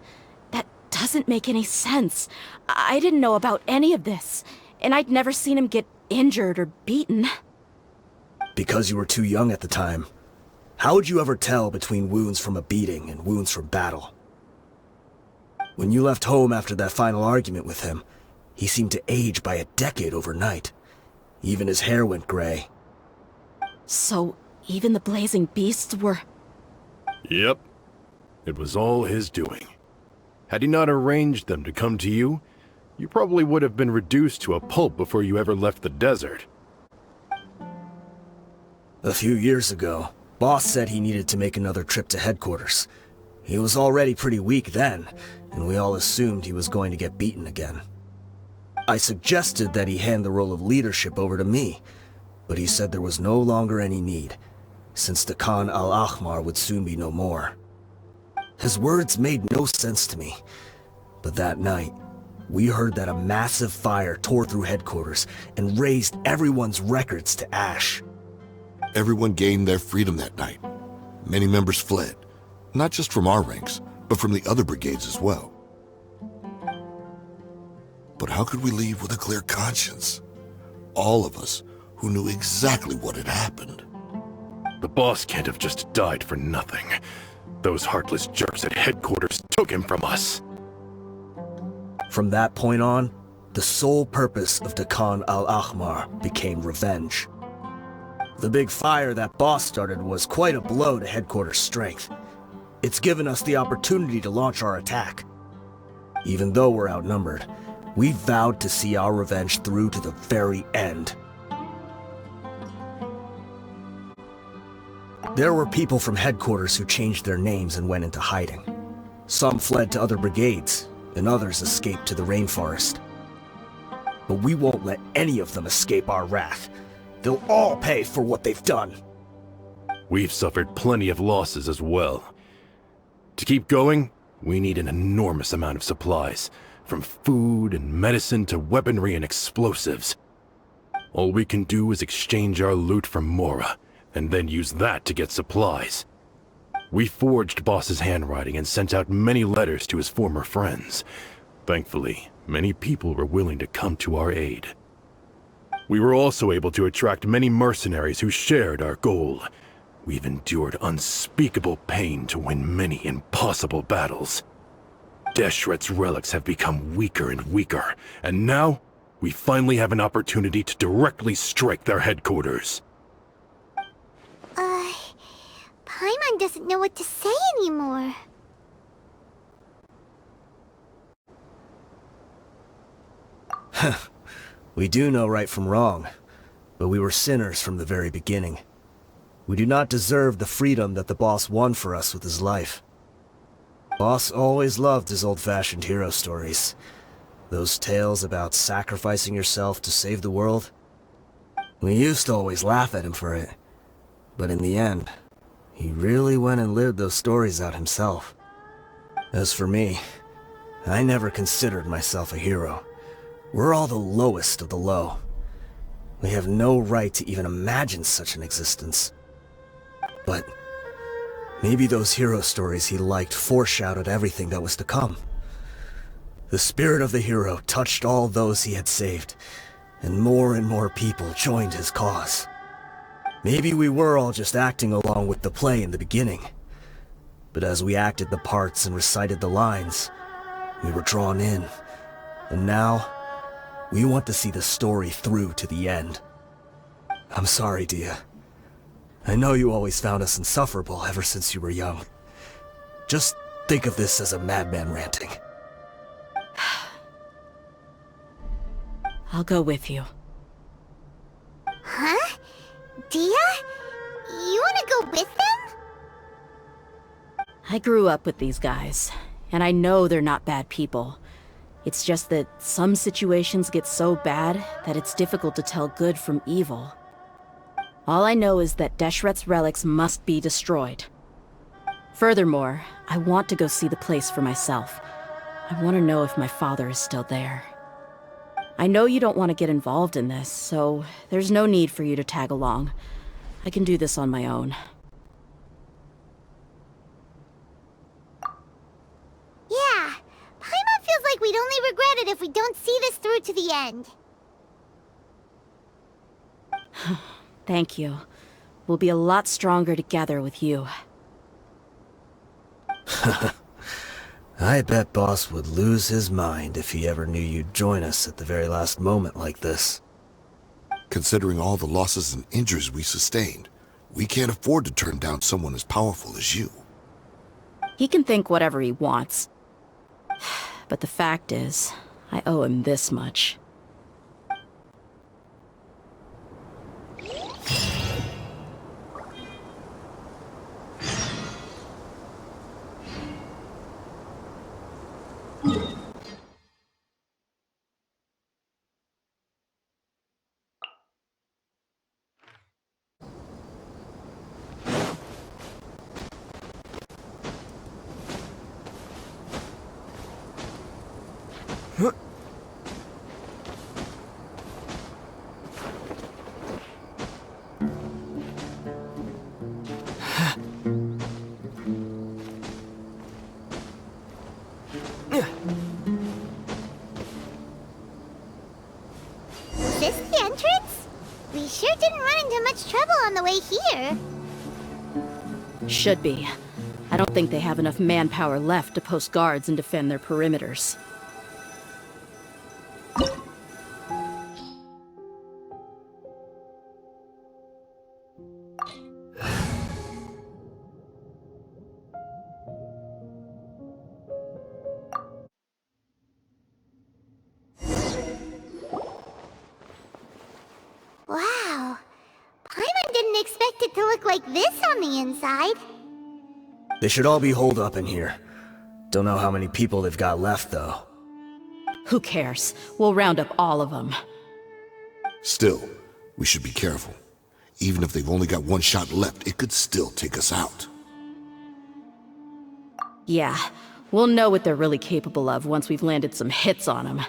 that doesn't make any sense. I didn't know about any of this, and I'd never seen him get injured or beaten. Because you were too young at the time. How would you ever tell between wounds from a beating and wounds from battle? When you left home after that final argument with him, he seemed to age by a decade overnight. Even his hair went gray. So, even the blazing beasts were... Yep. It was all his doing. Had he not arranged them to come to you, you probably would have been reduced to a pulp before you ever left the desert. A few years ago, Boss said he needed to make another trip to headquarters. He was already pretty weak then, and we all assumed he was going to get beaten again. I suggested that he hand the role of leadership over to me, but he said there was no longer any need, since the Khan al-Ahmar would soon be no more. His words made no sense to me, but that night, we heard that a massive fire tore through headquarters and razed everyone's records to ash. Everyone gained their freedom that night. Many members fled, not just from our ranks, but from the other brigades as well. But how could we leave with a clear conscience? All of us who knew exactly what had happened. The boss can't have just died for nothing. Those heartless jerks at headquarters took him from us. From that point on, the sole purpose of the Khan al-Ahmar became revenge. The big fire that boss started was quite a blow to headquarters' strength. It's given us the opportunity to launch our attack. Even though we're outnumbered, we vowed to see our revenge through to the very end. There were people from headquarters who changed their names and went into hiding. Some fled to other brigades, and others escaped to the rainforest. But we won't let any of them escape our wrath. They'll all pay for what they've done. We've suffered plenty of losses as well. To keep going, we need an enormous amount of supplies, from food and medicine to weaponry and explosives. All we can do is exchange our loot from Mora, and then use that to get supplies. We forged Boss's handwriting and sent out many letters to his former friends. Thankfully, many people were willing to come to our aid. We were also able to attract many mercenaries who shared our goal. We've endured unspeakable pain to win many impossible battles. Deshret's relics have become weaker and weaker, and now we finally have an opportunity to directly strike their headquarters. Paimon doesn't know what to say anymore. We do know right from wrong, but we were sinners from the very beginning. We do not deserve the freedom that the boss won for us with his life. Boss always loved his old-fashioned hero stories. Those tales about sacrificing yourself to save the world. We used to always laugh at him for it, but in the end, he really went and lived those stories out himself. As for me, I never considered myself a hero. We're all the lowest of the low. We have no right to even imagine such an existence. But maybe those hero stories he liked foreshadowed everything that was to come. The spirit of the hero touched all those he had saved, and more people joined his cause. Maybe we were all just acting along with the play in the beginning. But as we acted the parts and recited the lines, we were drawn in. And now, we want to see the story through to the end. I'm sorry, Dehya. I know you always found us insufferable ever since you were young. Just think of this as a madman ranting. I'll go with you. Huh? Dehya? You wanna go with them? I grew up with these guys, and I know they're not bad people. It's just that some situations get so bad that it's difficult to tell good from evil. All I know is that Deshret's relics must be destroyed. Furthermore, I want to go see the place for myself. I want to know if my father is still there. I know you don't want to get involved in this, so there's no need for you to tag along. I can do this on my own. Yeah, Paimon feels like we'd only regret it if we don't see this through to the end. Thank you. We'll be a lot stronger together with you. I bet Boss would lose his mind if he ever knew you'd join us at the very last moment like this. Considering all the losses and injuries we sustained, we can't afford to turn down someone as powerful as you. He can think whatever he wants. But the fact is, I owe him this much. Is this the entrance? We sure didn't run into much trouble on the way here. Should be. I don't think they have enough manpower left to post guards and defend their perimeters. Wow. Paimon didn't expect it to look like this on the inside. They should all be holed up in here. Don't know how many people they've got left, though. Who cares? We'll round up all of them. Still, we should be careful. Even if they've only got one shot left, it could still take us out. Yeah, we'll know what they're really capable of once we've landed some hits on them.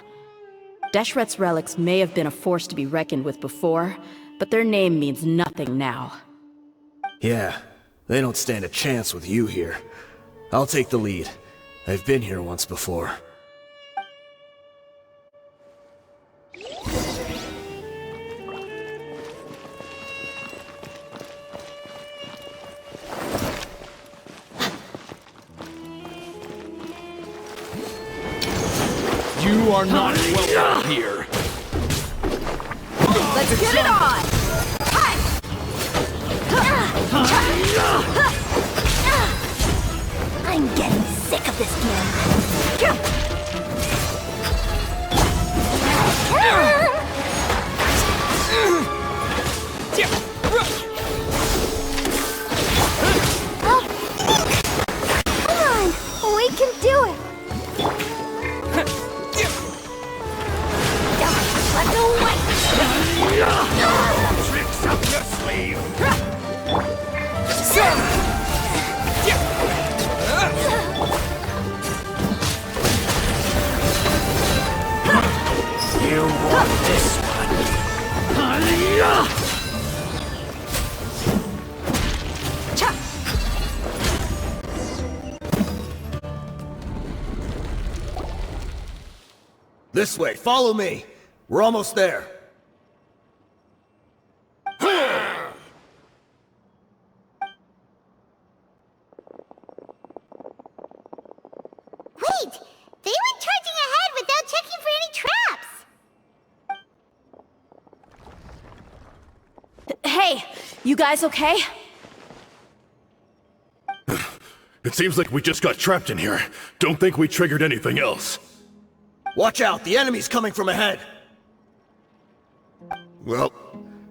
Deshret's relics may have been a force to be reckoned with before, but their name means nothing now. Yeah, they don't stand a chance with you here. I'll take the lead. I've been here once before. You are not welcome here. Let's get it on! I'm getting sick of this game. Come on, we can do it. Tricks up your sleeve. You want this This way, follow me. We're almost there. Wait! They went charging ahead without checking for any traps! Hey, you guys okay? It seems like we just got trapped in here. Don't think we triggered anything else. Watch out, the enemy's coming from ahead. Well,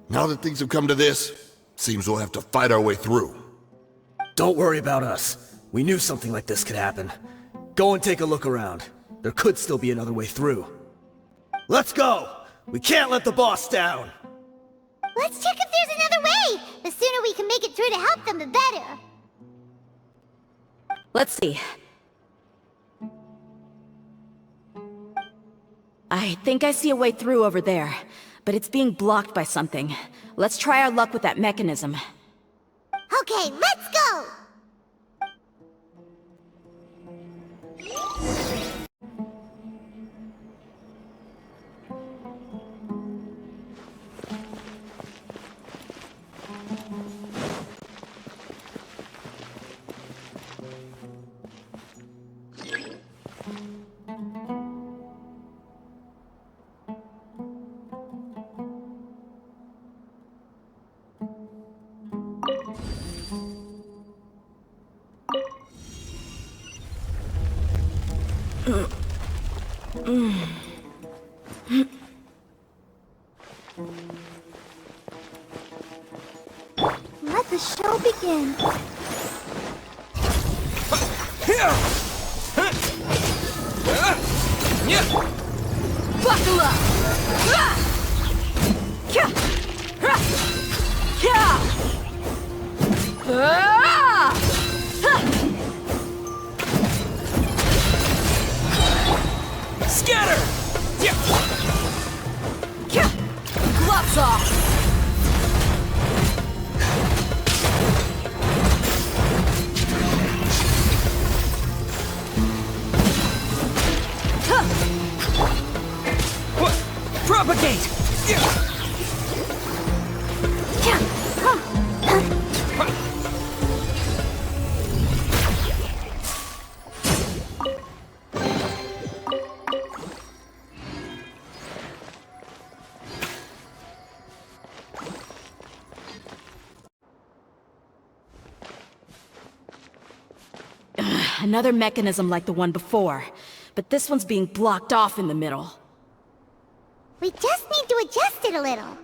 now that things have come to this, seems we'll have to fight our way through. Don't worry about us. We knew something like this could happen. Go and take a look around. There could still be another way through. Let's go! We can't let the boss down! Let's check if there's another way! The sooner we can make it through to help them, the better. Let's see. I think I see a way through over there, but it's being blocked by something. Let's try our luck with that mechanism. Okay, let's go! Let the show begin. Buckle up! Scatter! Another mechanism like the one before, but this one's being blocked off in the middle. We just need to adjust it a little.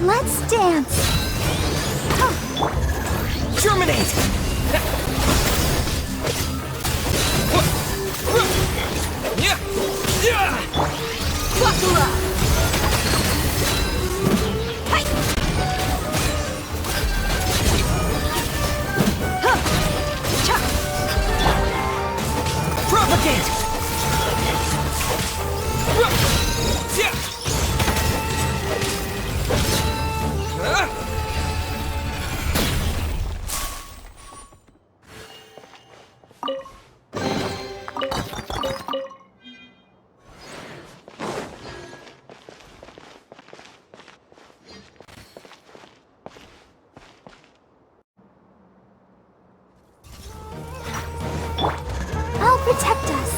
Let's dance. Germinate! Buckle up! Hi! Cha! Propagate! I'll protect us.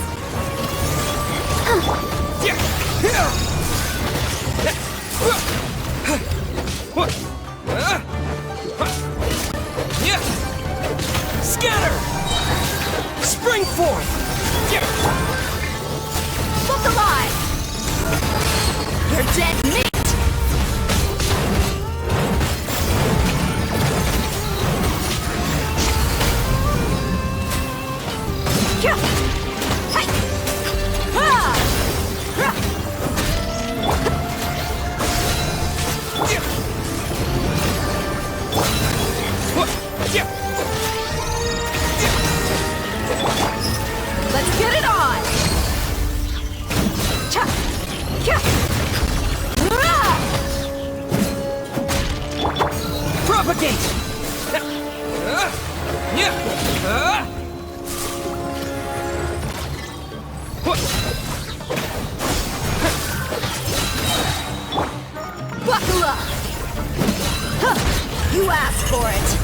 Scatter! Spring forth! Look alive! You're dead meat! Let's get it on! Cha! Cha! Propagate! Buckle up! Huh. You asked for it!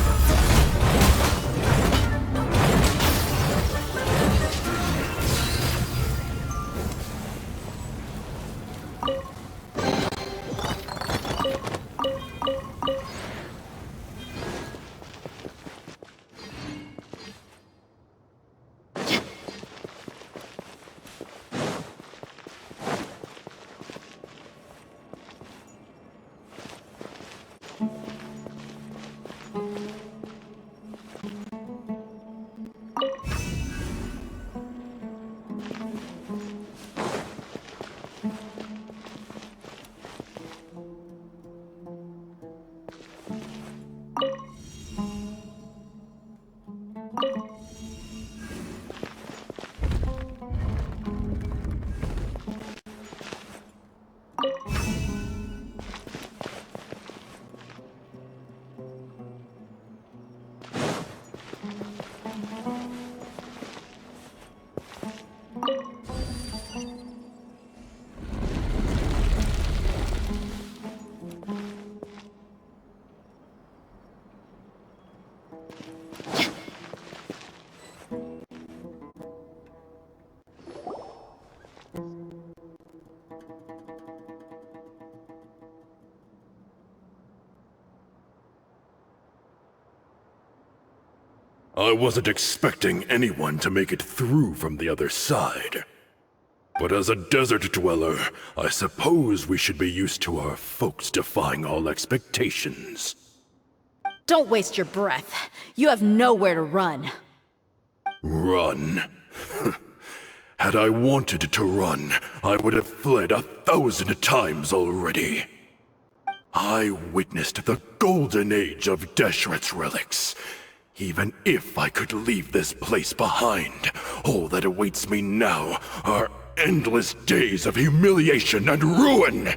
I wasn't expecting anyone to make it through from the other side. But as a desert dweller, I suppose we should be used to our folks defying all expectations. Don't waste your breath. You have nowhere to run. Run? Had I wanted to run, I would have fled 1,000 times already. I witnessed the golden age of Deshret's relics. Even if I could leave this place behind, all that awaits me now are endless days of humiliation and ruin.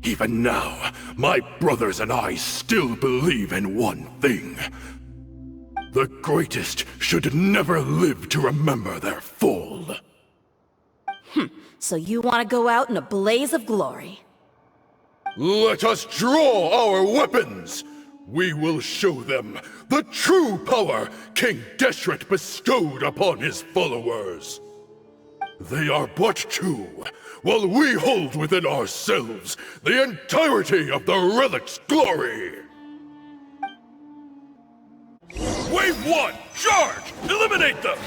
Even now, my brothers and I still believe in one thing. The greatest should never live to remember their fall. So you want to go out in a blaze of glory? Let us draw our weapons! We will show them the true power King Deshret bestowed upon his followers. They are but two, while we hold within ourselves the entirety of the relic's glory! Wave 1, charge! Eliminate them!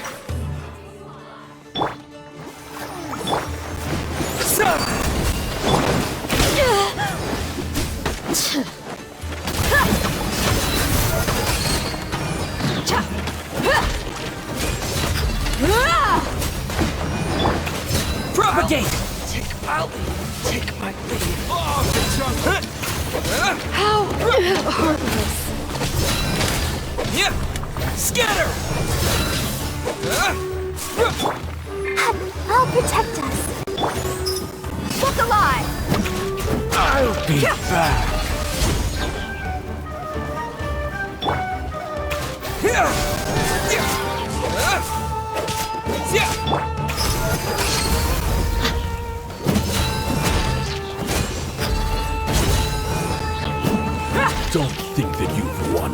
Propagate! I'll take my lead. How heartless. Yeah! Scatter! I'll protect us. Look alive! I'll be back! Don't think that you've won.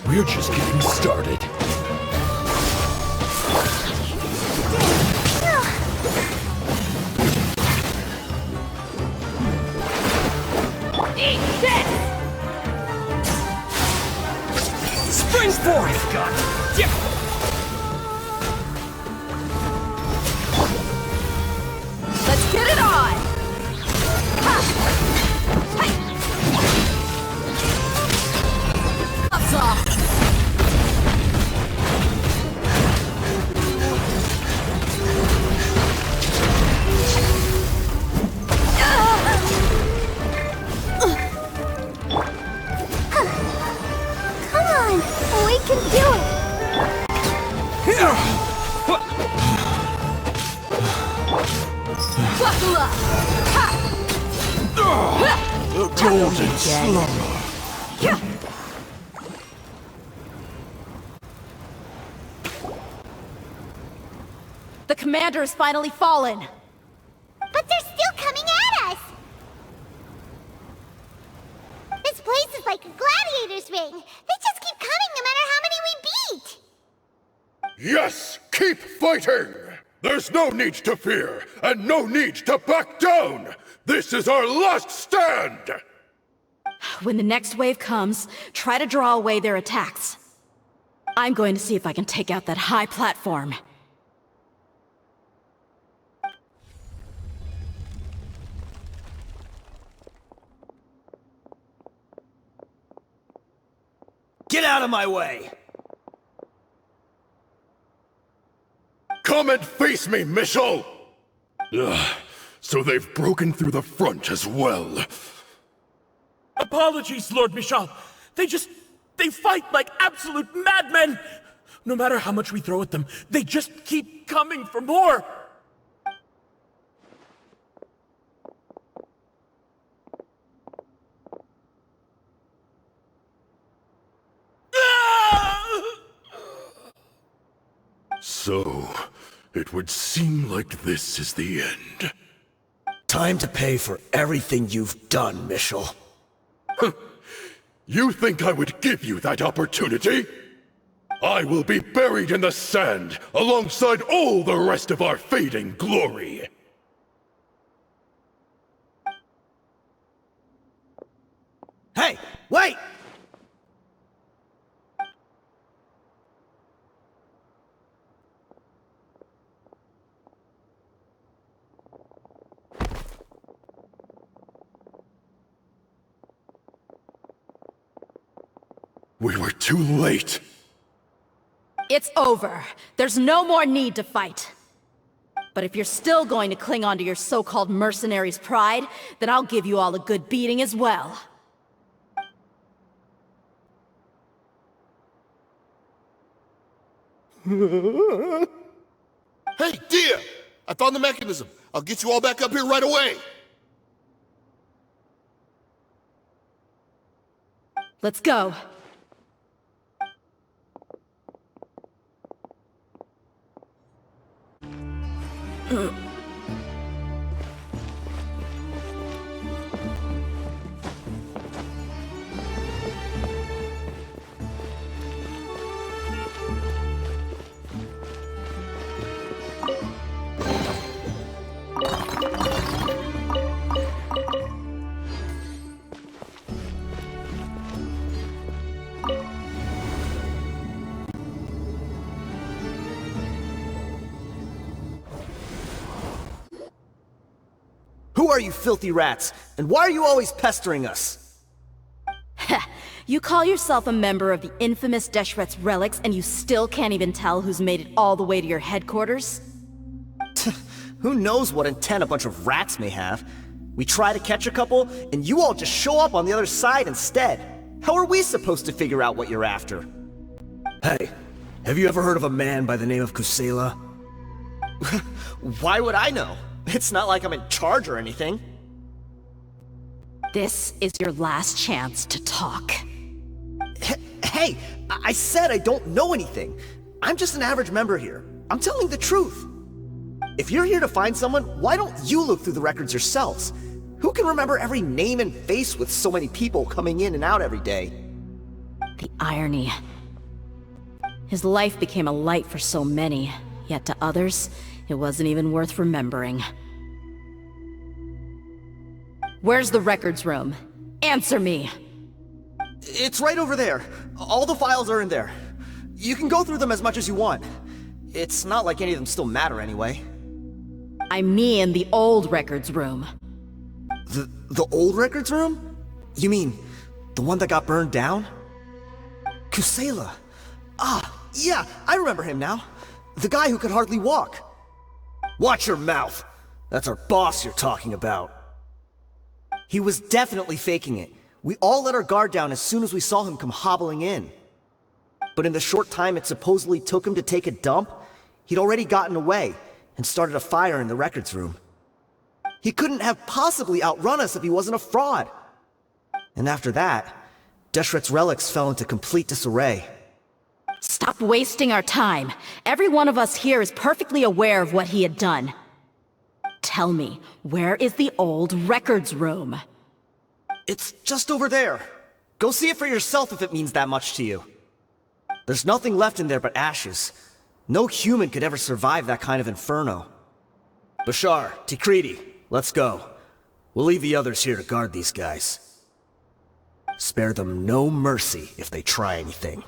We're just getting started. Eat this! Spring forth! Got it! Let's get it on! Ha! Hey! Gloves off! Come on, we can do it. Buckle up! Ha! The golden slumber. The commander has finally fallen! But they're still coming at us! This place is like a gladiator's ring. They just keep coming no matter how many we beat! Yes, keep fighting! There's no need to fear, and no need to back down! This is our last stand! When the next wave comes, try to draw away their attacks. I'm going to see if I can take out that high platform. Get out of my way! Come and face me, Michel! Ugh, so they've broken through the front as well. Apologies, Lord Michal. They fight like absolute madmen! No matter how much we throw at them, they just keep coming for more! So, it would seem like this is the end. Time to pay for everything you've done, Michel. You think I would give you that opportunity? I will be buried in the sand alongside all the rest of our fading glory. Hey, wait! We were too late. It's over. There's no more need to fight. But if you're still going to cling on to your so-called mercenary's pride, then I'll give you all a good beating as well. Hey, Dehya! I found the mechanism. I'll get you all back up here right away. Let's go. Who are you filthy rats? And why are you always pestering us? You call yourself a member of the infamous Deshret's relics, and you still can't even tell who's made it all the way to your headquarters? Who knows what intent a bunch of rats may have? We try to catch a couple, and you all just show up on the other side instead. How are we supposed to figure out what you're after? Hey, have you ever heard of a man by the name of Kusela? Why would I know? It's not like I'm in charge or anything. This is your last chance to talk. Hey, I said I don't know anything. I'm just an average member here. I'm telling the truth. If you're here to find someone, why don't you look through the records yourselves? Who can remember every name and face with so many people coming in and out every day? The irony. His life became a light for so many, yet to others, it wasn't even worth remembering. Where's the records room? Answer me! It's right over there. All the files are in there. You can go through them as much as you want. It's not like any of them still matter anyway. I mean the old records room. The old records room? You mean, the one that got burned down? Kusela. Ah, yeah, I remember him now. The guy who could hardly walk. Watch your mouth. That's our boss you're talking about. He was definitely faking it. We all let our guard down as soon as we saw him come hobbling in. But in the short time it supposedly took him to take a dump, he'd already gotten away and started a fire in the records room. He couldn't have possibly outrun us if he wasn't a fraud. And after that, Deshret's relics fell into complete disarray. Stop wasting our time. Every one of us here is perfectly aware of what he had done. Tell me, where is the old records room? It's just over there. Go see it for yourself if it means that much to you. There's nothing left in there but ashes. No human could ever survive that kind of inferno. Bashar, Tikriti, let's go. We'll leave the others here to guard these guys. Spare them no mercy if they try anything.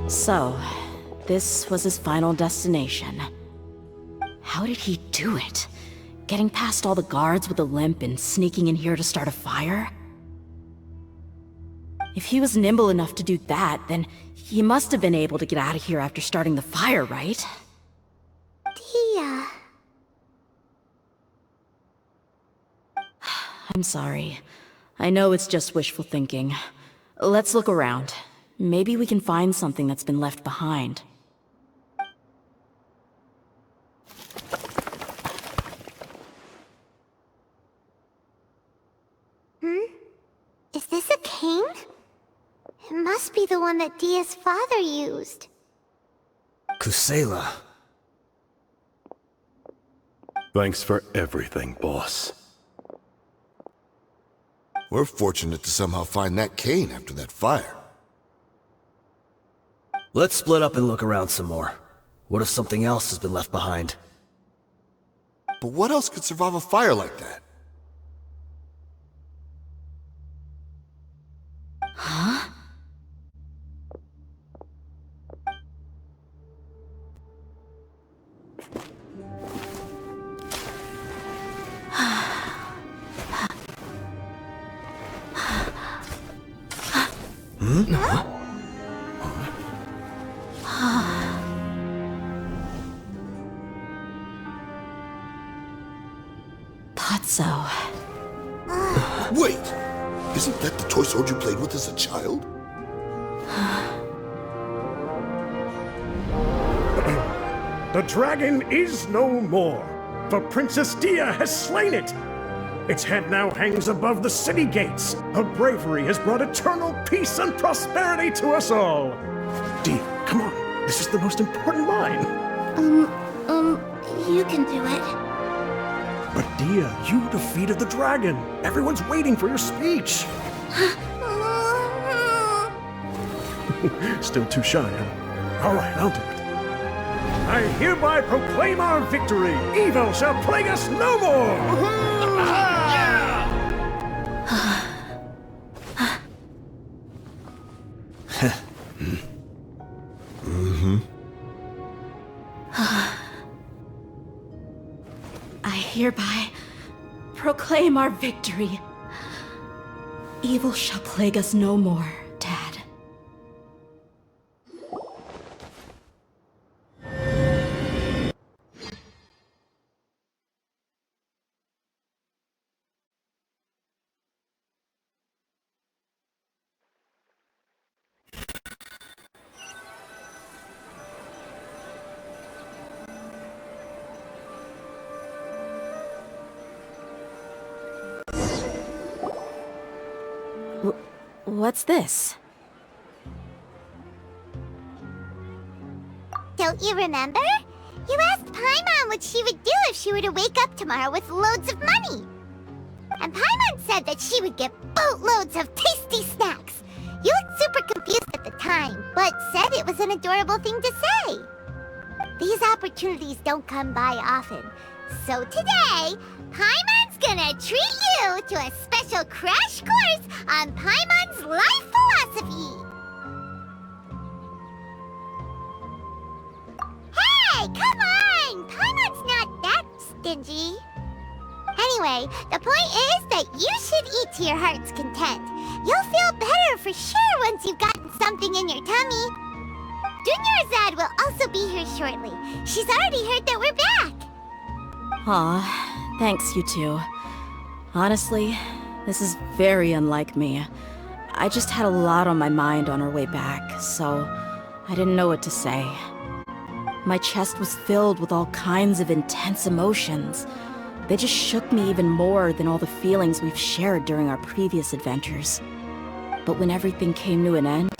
So, this was his final destination. How did he do it? Getting past all the guards with a limp and sneaking in here to start a fire? If he was nimble enough to do that, then he must have been able to get out of here after starting the fire, right? Dehya. I'm sorry. I know it's just wishful thinking. Let's look around. Maybe we can find something that's been left behind. Is this a cane? It must be the one that Dehya's father used. Kusela. Thanks for everything, boss. We're fortunate to somehow find that cane after that fire. Let's split up and look around some more. What if something else has been left behind? But what else could survive a fire like that? Huh? Potso. Wait! Isn't that the toy sword you played with as a child? The dragon is no more, for Princess Dehya has slain it. Its head now hangs above the city gates. Her bravery has brought eternal peace and prosperity to us all. Dehya, come on. This is the most important line. You can do it. But Dehya, you defeated the dragon. Everyone's waiting for your speech. Still too shy, huh? All right, I'll do it. I hereby proclaim our victory. Evil shall plague us no more. I hereby proclaim our victory. Evil shall plague us no more, Dad. What's this? Don't you remember? You asked Paimon what she would do if she were to wake up tomorrow with loads of money. And Paimon said that she would get boatloads of tasty snacks. You looked super confused at the time, but said it was an adorable thing to say. These opportunities don't come by often. So today, Paimon's gonna treat you to a special crash course on Paimon's life philosophy. Hey, come on! Paimon's not that stingy. Anyway, the point is that you should eat to your heart's content. You'll feel better for sure once you've gotten something in your tummy. Dunyarzad will also be here shortly. She's already heard that we're back. Aw, thanks you two. Honestly, this is very unlike me. I just had a lot on my mind on our way back, so I didn't know what to say. My chest was filled with all kinds of intense emotions. They just shook me even more than all the feelings we've shared during our previous adventures. But when everything came to an end,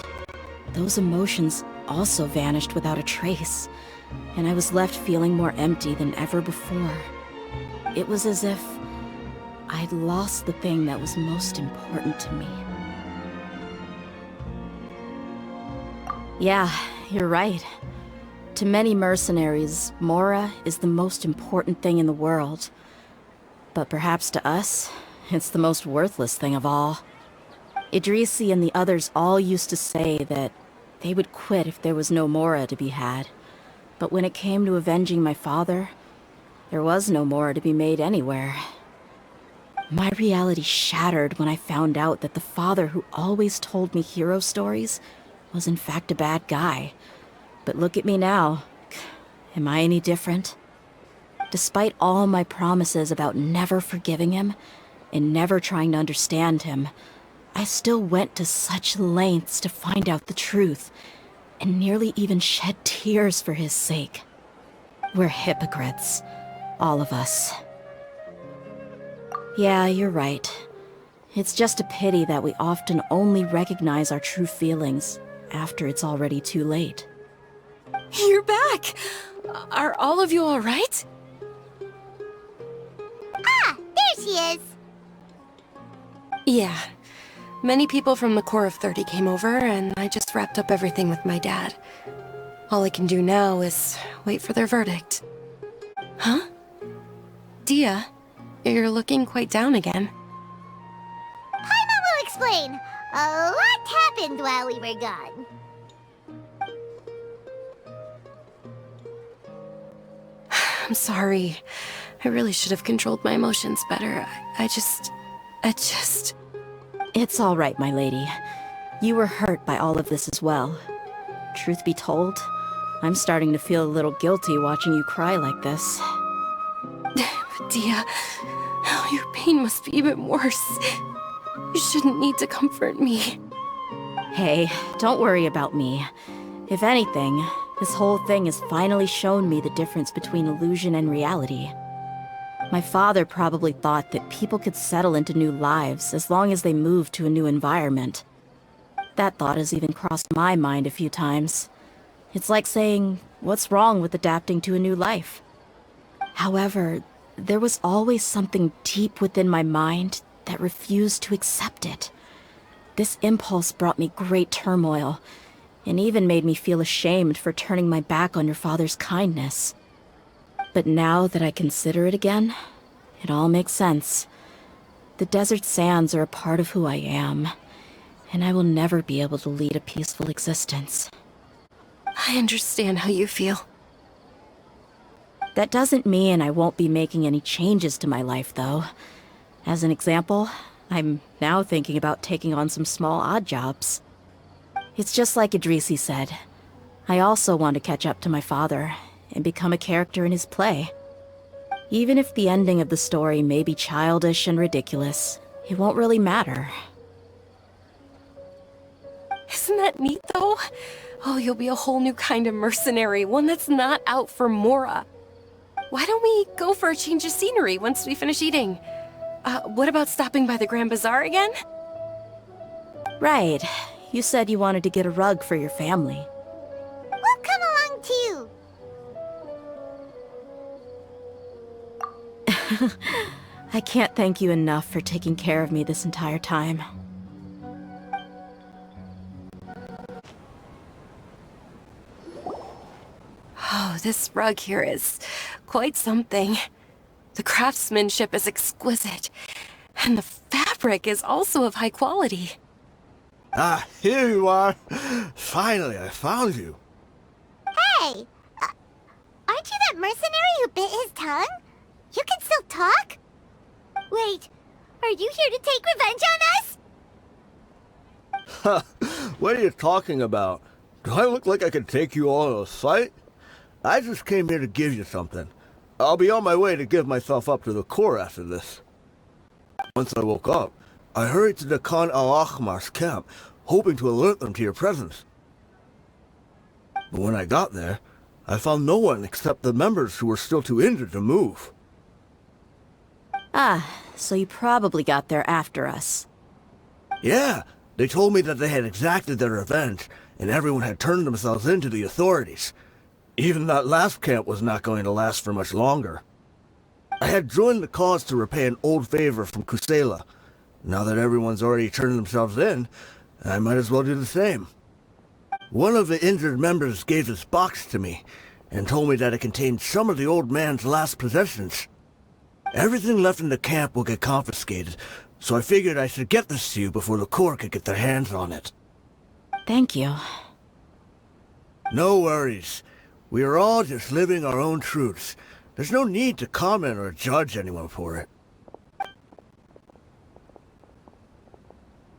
those emotions also vanished without a trace, and I was left feeling more empty than ever before. It was as if I'd lost the thing that was most important to me. Yeah, you're right. To many mercenaries, Mora is the most important thing in the world. But perhaps to us, it's the most worthless thing of all. Idrisi and the others all used to say that they would quit if there was no Mora to be had. But when it came to avenging my father, there was no Mora to be made anywhere. My reality shattered when I found out that the father who always told me hero stories was in fact a bad guy. But look at me now. Am I any different? Despite all my promises about never forgiving him and never trying to understand him, I still went to such lengths to find out the truth, and nearly even shed tears for his sake. We're hypocrites, all of us. Yeah, you're right. It's just a pity that we often only recognize our true feelings after it's already too late. You're back! Are all of you alright? Ah, there she is. Yeah. Many people from the Corps of 30 came over, and I just wrapped up everything with my dad. All I can do now is wait for their verdict. Huh? Dehya, you're looking quite down again. Paimon will explain. A lot happened while we were gone. I'm sorry. I really should have controlled my emotions better. I just... It's all right, my lady. You were hurt by all of this as well. Truth be told, I'm starting to feel a little guilty watching you cry like this. Dehya, your pain must be even worse. You shouldn't need to comfort me. Hey, don't worry about me. If anything, this whole thing has finally shown me the difference between illusion and reality. My father probably thought that people could settle into new lives as long as they moved to a new environment. That thought has even crossed my mind a few times. It's like saying, what's wrong with adapting to a new life? However, there was always something deep within my mind that refused to accept it. This impulse brought me great turmoil, and even made me feel ashamed for turning my back on your father's kindness. But now that I consider it again, it all makes sense. The desert sands are a part of who I am, and I will never be able to lead a peaceful existence. I understand how you feel. That doesn't mean I won't be making any changes to my life, though. As an example, I'm now thinking about taking on some small odd jobs. It's just like Idrisi said. I also want to catch up to my father and become a character in his play. Even if the ending of the story may be childish and ridiculous, it won't really matter. Isn't that neat, though? Oh, you'll be a whole new kind of mercenary, one that's not out for Mora. Why don't we go for a change of scenery once we finish eating? What about stopping by the Grand Bazaar again? Right. You said you wanted to get a rug for your family. We'll come along too. I can't thank you enough for taking care of me this entire time. Oh, this rug here is quite something. The craftsmanship is exquisite, and the fabric is also of high quality. Ah, here you are. Finally, I found you. Hey! Aren't you that mercenary who bit his tongue? You can still talk? Wait, are you here to take revenge on us? What are you talking about? Do I look like I could take you all in a fight? I just came here to give you something. I'll be on my way to give myself up to the Corps after this. Once I woke up, I hurried to the Khan al-Ahmar's camp, hoping to alert them to your presence. But when I got there, I found no one except the members who were still too injured to move. Ah, so you probably got there after us. Yeah, they told me that they had exacted their revenge, and everyone had turned themselves in to the authorities. Even that last camp was not going to last for much longer. I had joined the cause to repay an old favor from Kusela. Now that everyone's already turned themselves in, I might as well do the same. One of the injured members gave this box to me, and told me that it contained some of the old man's last possessions. Everything left in the camp will get confiscated, so I figured I should get this to you before the Corps could get their hands on it. Thank you. No worries. We are all just living our own truths. There's no need to comment or judge anyone for it.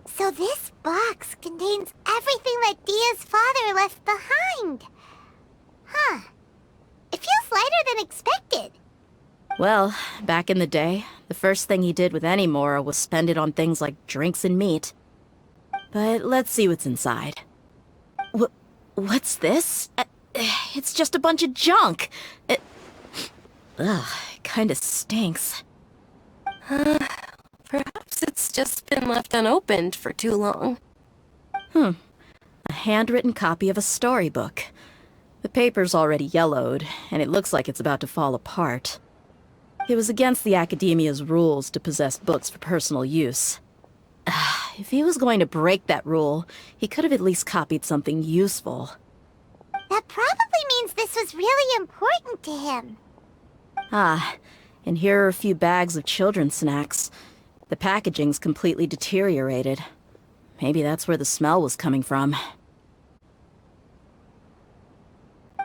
So this box contains everything that Dehya's father left behind. Huh. It feels lighter than expected. Well, back in the day, the first thing he did with any Mora was spend it on things like drinks and meat. But let's see what's inside. What's this? It's just a bunch of junk. It kinda stinks. Perhaps it's just been left unopened for too long. A handwritten copy of a storybook. The paper's already yellowed, and it looks like it's about to fall apart. It was against the Academia's rules to possess books for personal use. if he was going to break that rule, he could have at least copied something useful. That probably means this was really important to him. Ah, and here are a few bags of children's snacks. The packaging's completely deteriorated. Maybe that's where the smell was coming from.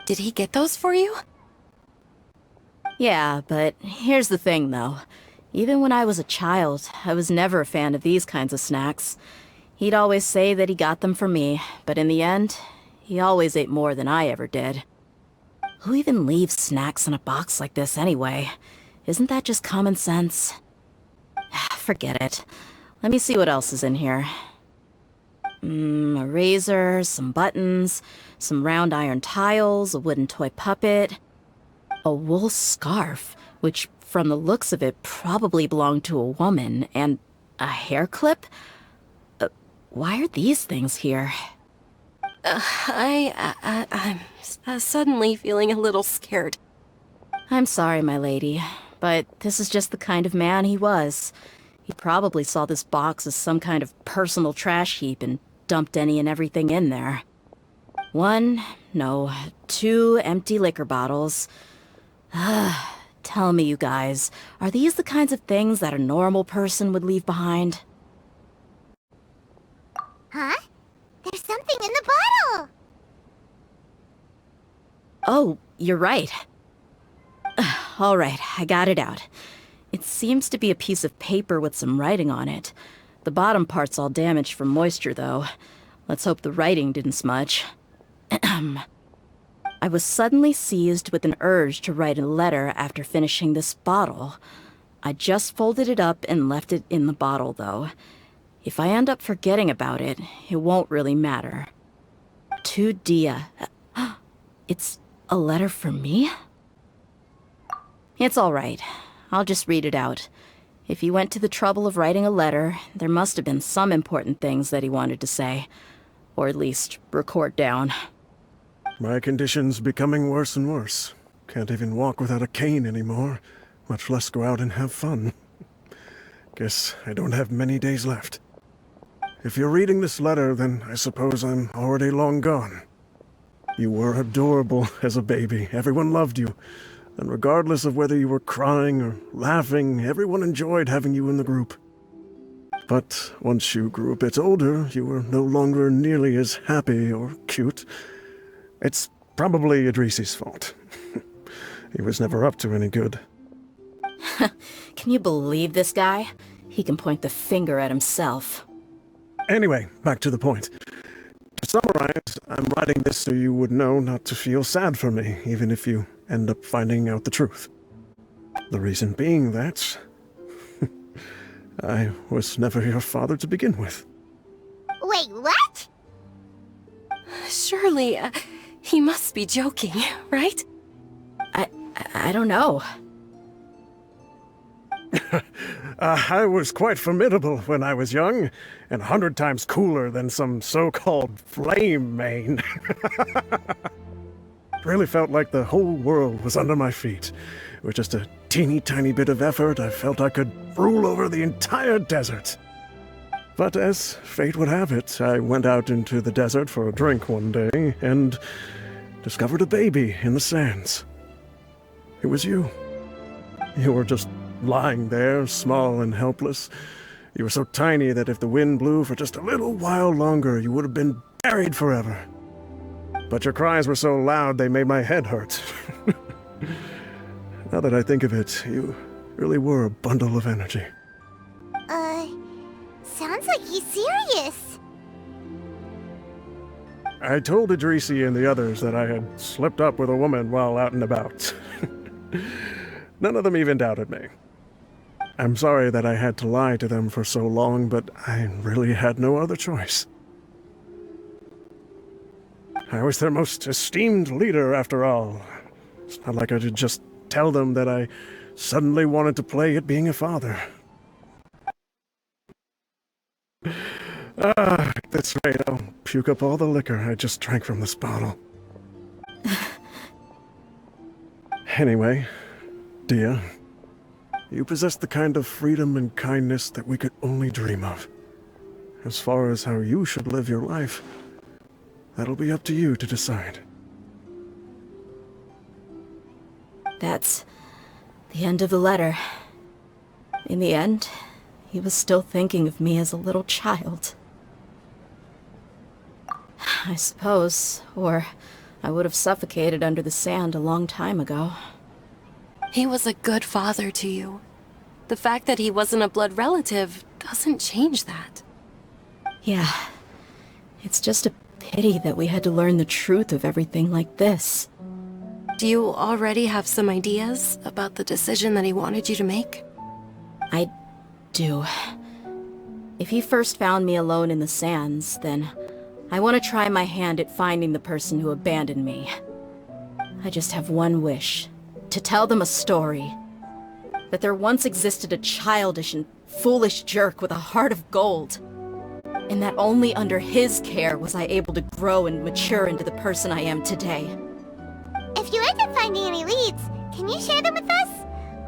Did he get those for you? Yeah, but here's the thing, though. Even when I was a child, I was never a fan of these kinds of snacks. He'd always say that he got them for me, but in the end, he always ate more than I ever did. Who even leaves snacks in a box like this anyway? Isn't that just common sense? Forget it. Let me see what else is in here. A razor, some buttons, some round iron tiles, a wooden toy puppet, a wool scarf, which from the looks of it probably belonged to a woman, and a hair clip? Why are these things here? I'm suddenly feeling a little scared. I'm sorry, my lady, but this is just the kind of man he was. He probably saw this box as some kind of personal trash heap and dumped any and everything in there. 2 empty liquor bottles. Tell me, you guys, are these the kinds of things that a normal person would leave behind? Huh? There's something in the bottle! Oh, you're right. All right, I got it out. It seems to be a piece of paper with some writing on it. The bottom part's all damaged from moisture, though. Let's hope the writing didn't smudge. I was suddenly seized with an urge to write a letter after finishing this bottle. I just folded it up and left it in the bottle, though. If I end up forgetting about it, it won't really matter. To Dehya. It's a letter for me? It's all right. I'll just read it out. If he went to the trouble of writing a letter, there must have been some important things that he wanted to say. Or at least record down. My condition's becoming worse and worse. Can't even walk without a cane anymore, much less go out and have fun. Guess I don't have many days left. If you're reading this letter, then I suppose I'm already long gone. You were adorable as a baby. Everyone loved you. And regardless of whether you were crying or laughing, everyone enjoyed having you in the group. But once you grew a bit older, you were no longer nearly as happy or cute. It's probably Idrisi's fault. He was never up to any good. Can you believe this guy? He can point the finger at himself. Anyway, back to the point. To summarize, I'm writing this so you would know not to feel sad for me, even if you end up finding out the truth. The reason being that I was never your father to begin with. Wait, what? Surely, he must be joking, right? I don't know. I was quite formidable when I was young, and 100 times cooler than some so-called flame main. Really felt like the whole world was under my feet. With just a teeny tiny bit of effort, I felt I could rule over the entire desert. But as fate would have it, I went out into the desert for a drink one day, and discovered a baby in the sands. It was you. You were just lying there, small and helpless. You were so tiny that if the wind blew for just a little while longer, you would have been buried forever. But your cries were so loud they made my head hurt. Now that I think of it, you really were a bundle of energy. Sounds like he's serious. I told Idrisi and the others that I had slipped up with a woman while out and about. None of them even doubted me. I'm sorry that I had to lie to them for so long, but I really had no other choice. I was their most esteemed leader, after all. It's not like I could just tell them that I suddenly wanted to play at being a father. At this rate, I'll puke up all the liquor I just drank from this bottle. Anyway, Dehya, you possess the kind of freedom and kindness that we could only dream of. As far as how you should live your life, that'll be up to you to decide. That's the end of the letter. In the end, he was still thinking of me as a little child. I suppose, or I would have suffocated under the sand a long time ago. He was a good father to you. The fact that he wasn't a blood relative doesn't change that. Yeah. It's just a pity that we had to learn the truth of everything like this. Do you already have some ideas about the decision that he wanted you to make? I do. If he first found me alone in the sands, then I want to try my hand at finding the person who abandoned me. I just have one wish. To tell them a story. That there once existed a childish and foolish jerk with a heart of gold. And that only under his care was I able to grow and mature into the person I am today. If you end up finding any leads, can you share them with us?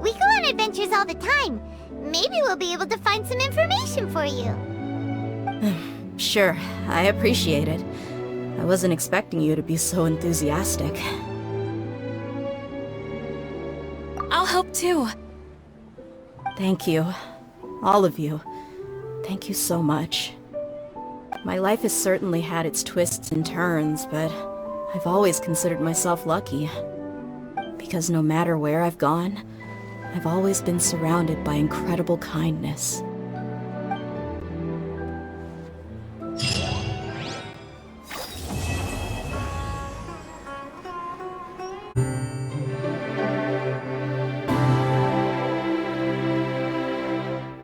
We go on adventures all the time. Maybe we'll be able to find some information for you. Sure, I appreciate it. I wasn't expecting you to be so enthusiastic. I'll help too. Thank you. All of you. Thank you so much. My life has certainly had its twists and turns, but I've always considered myself lucky. Because no matter where I've gone, I've always been surrounded by incredible kindness.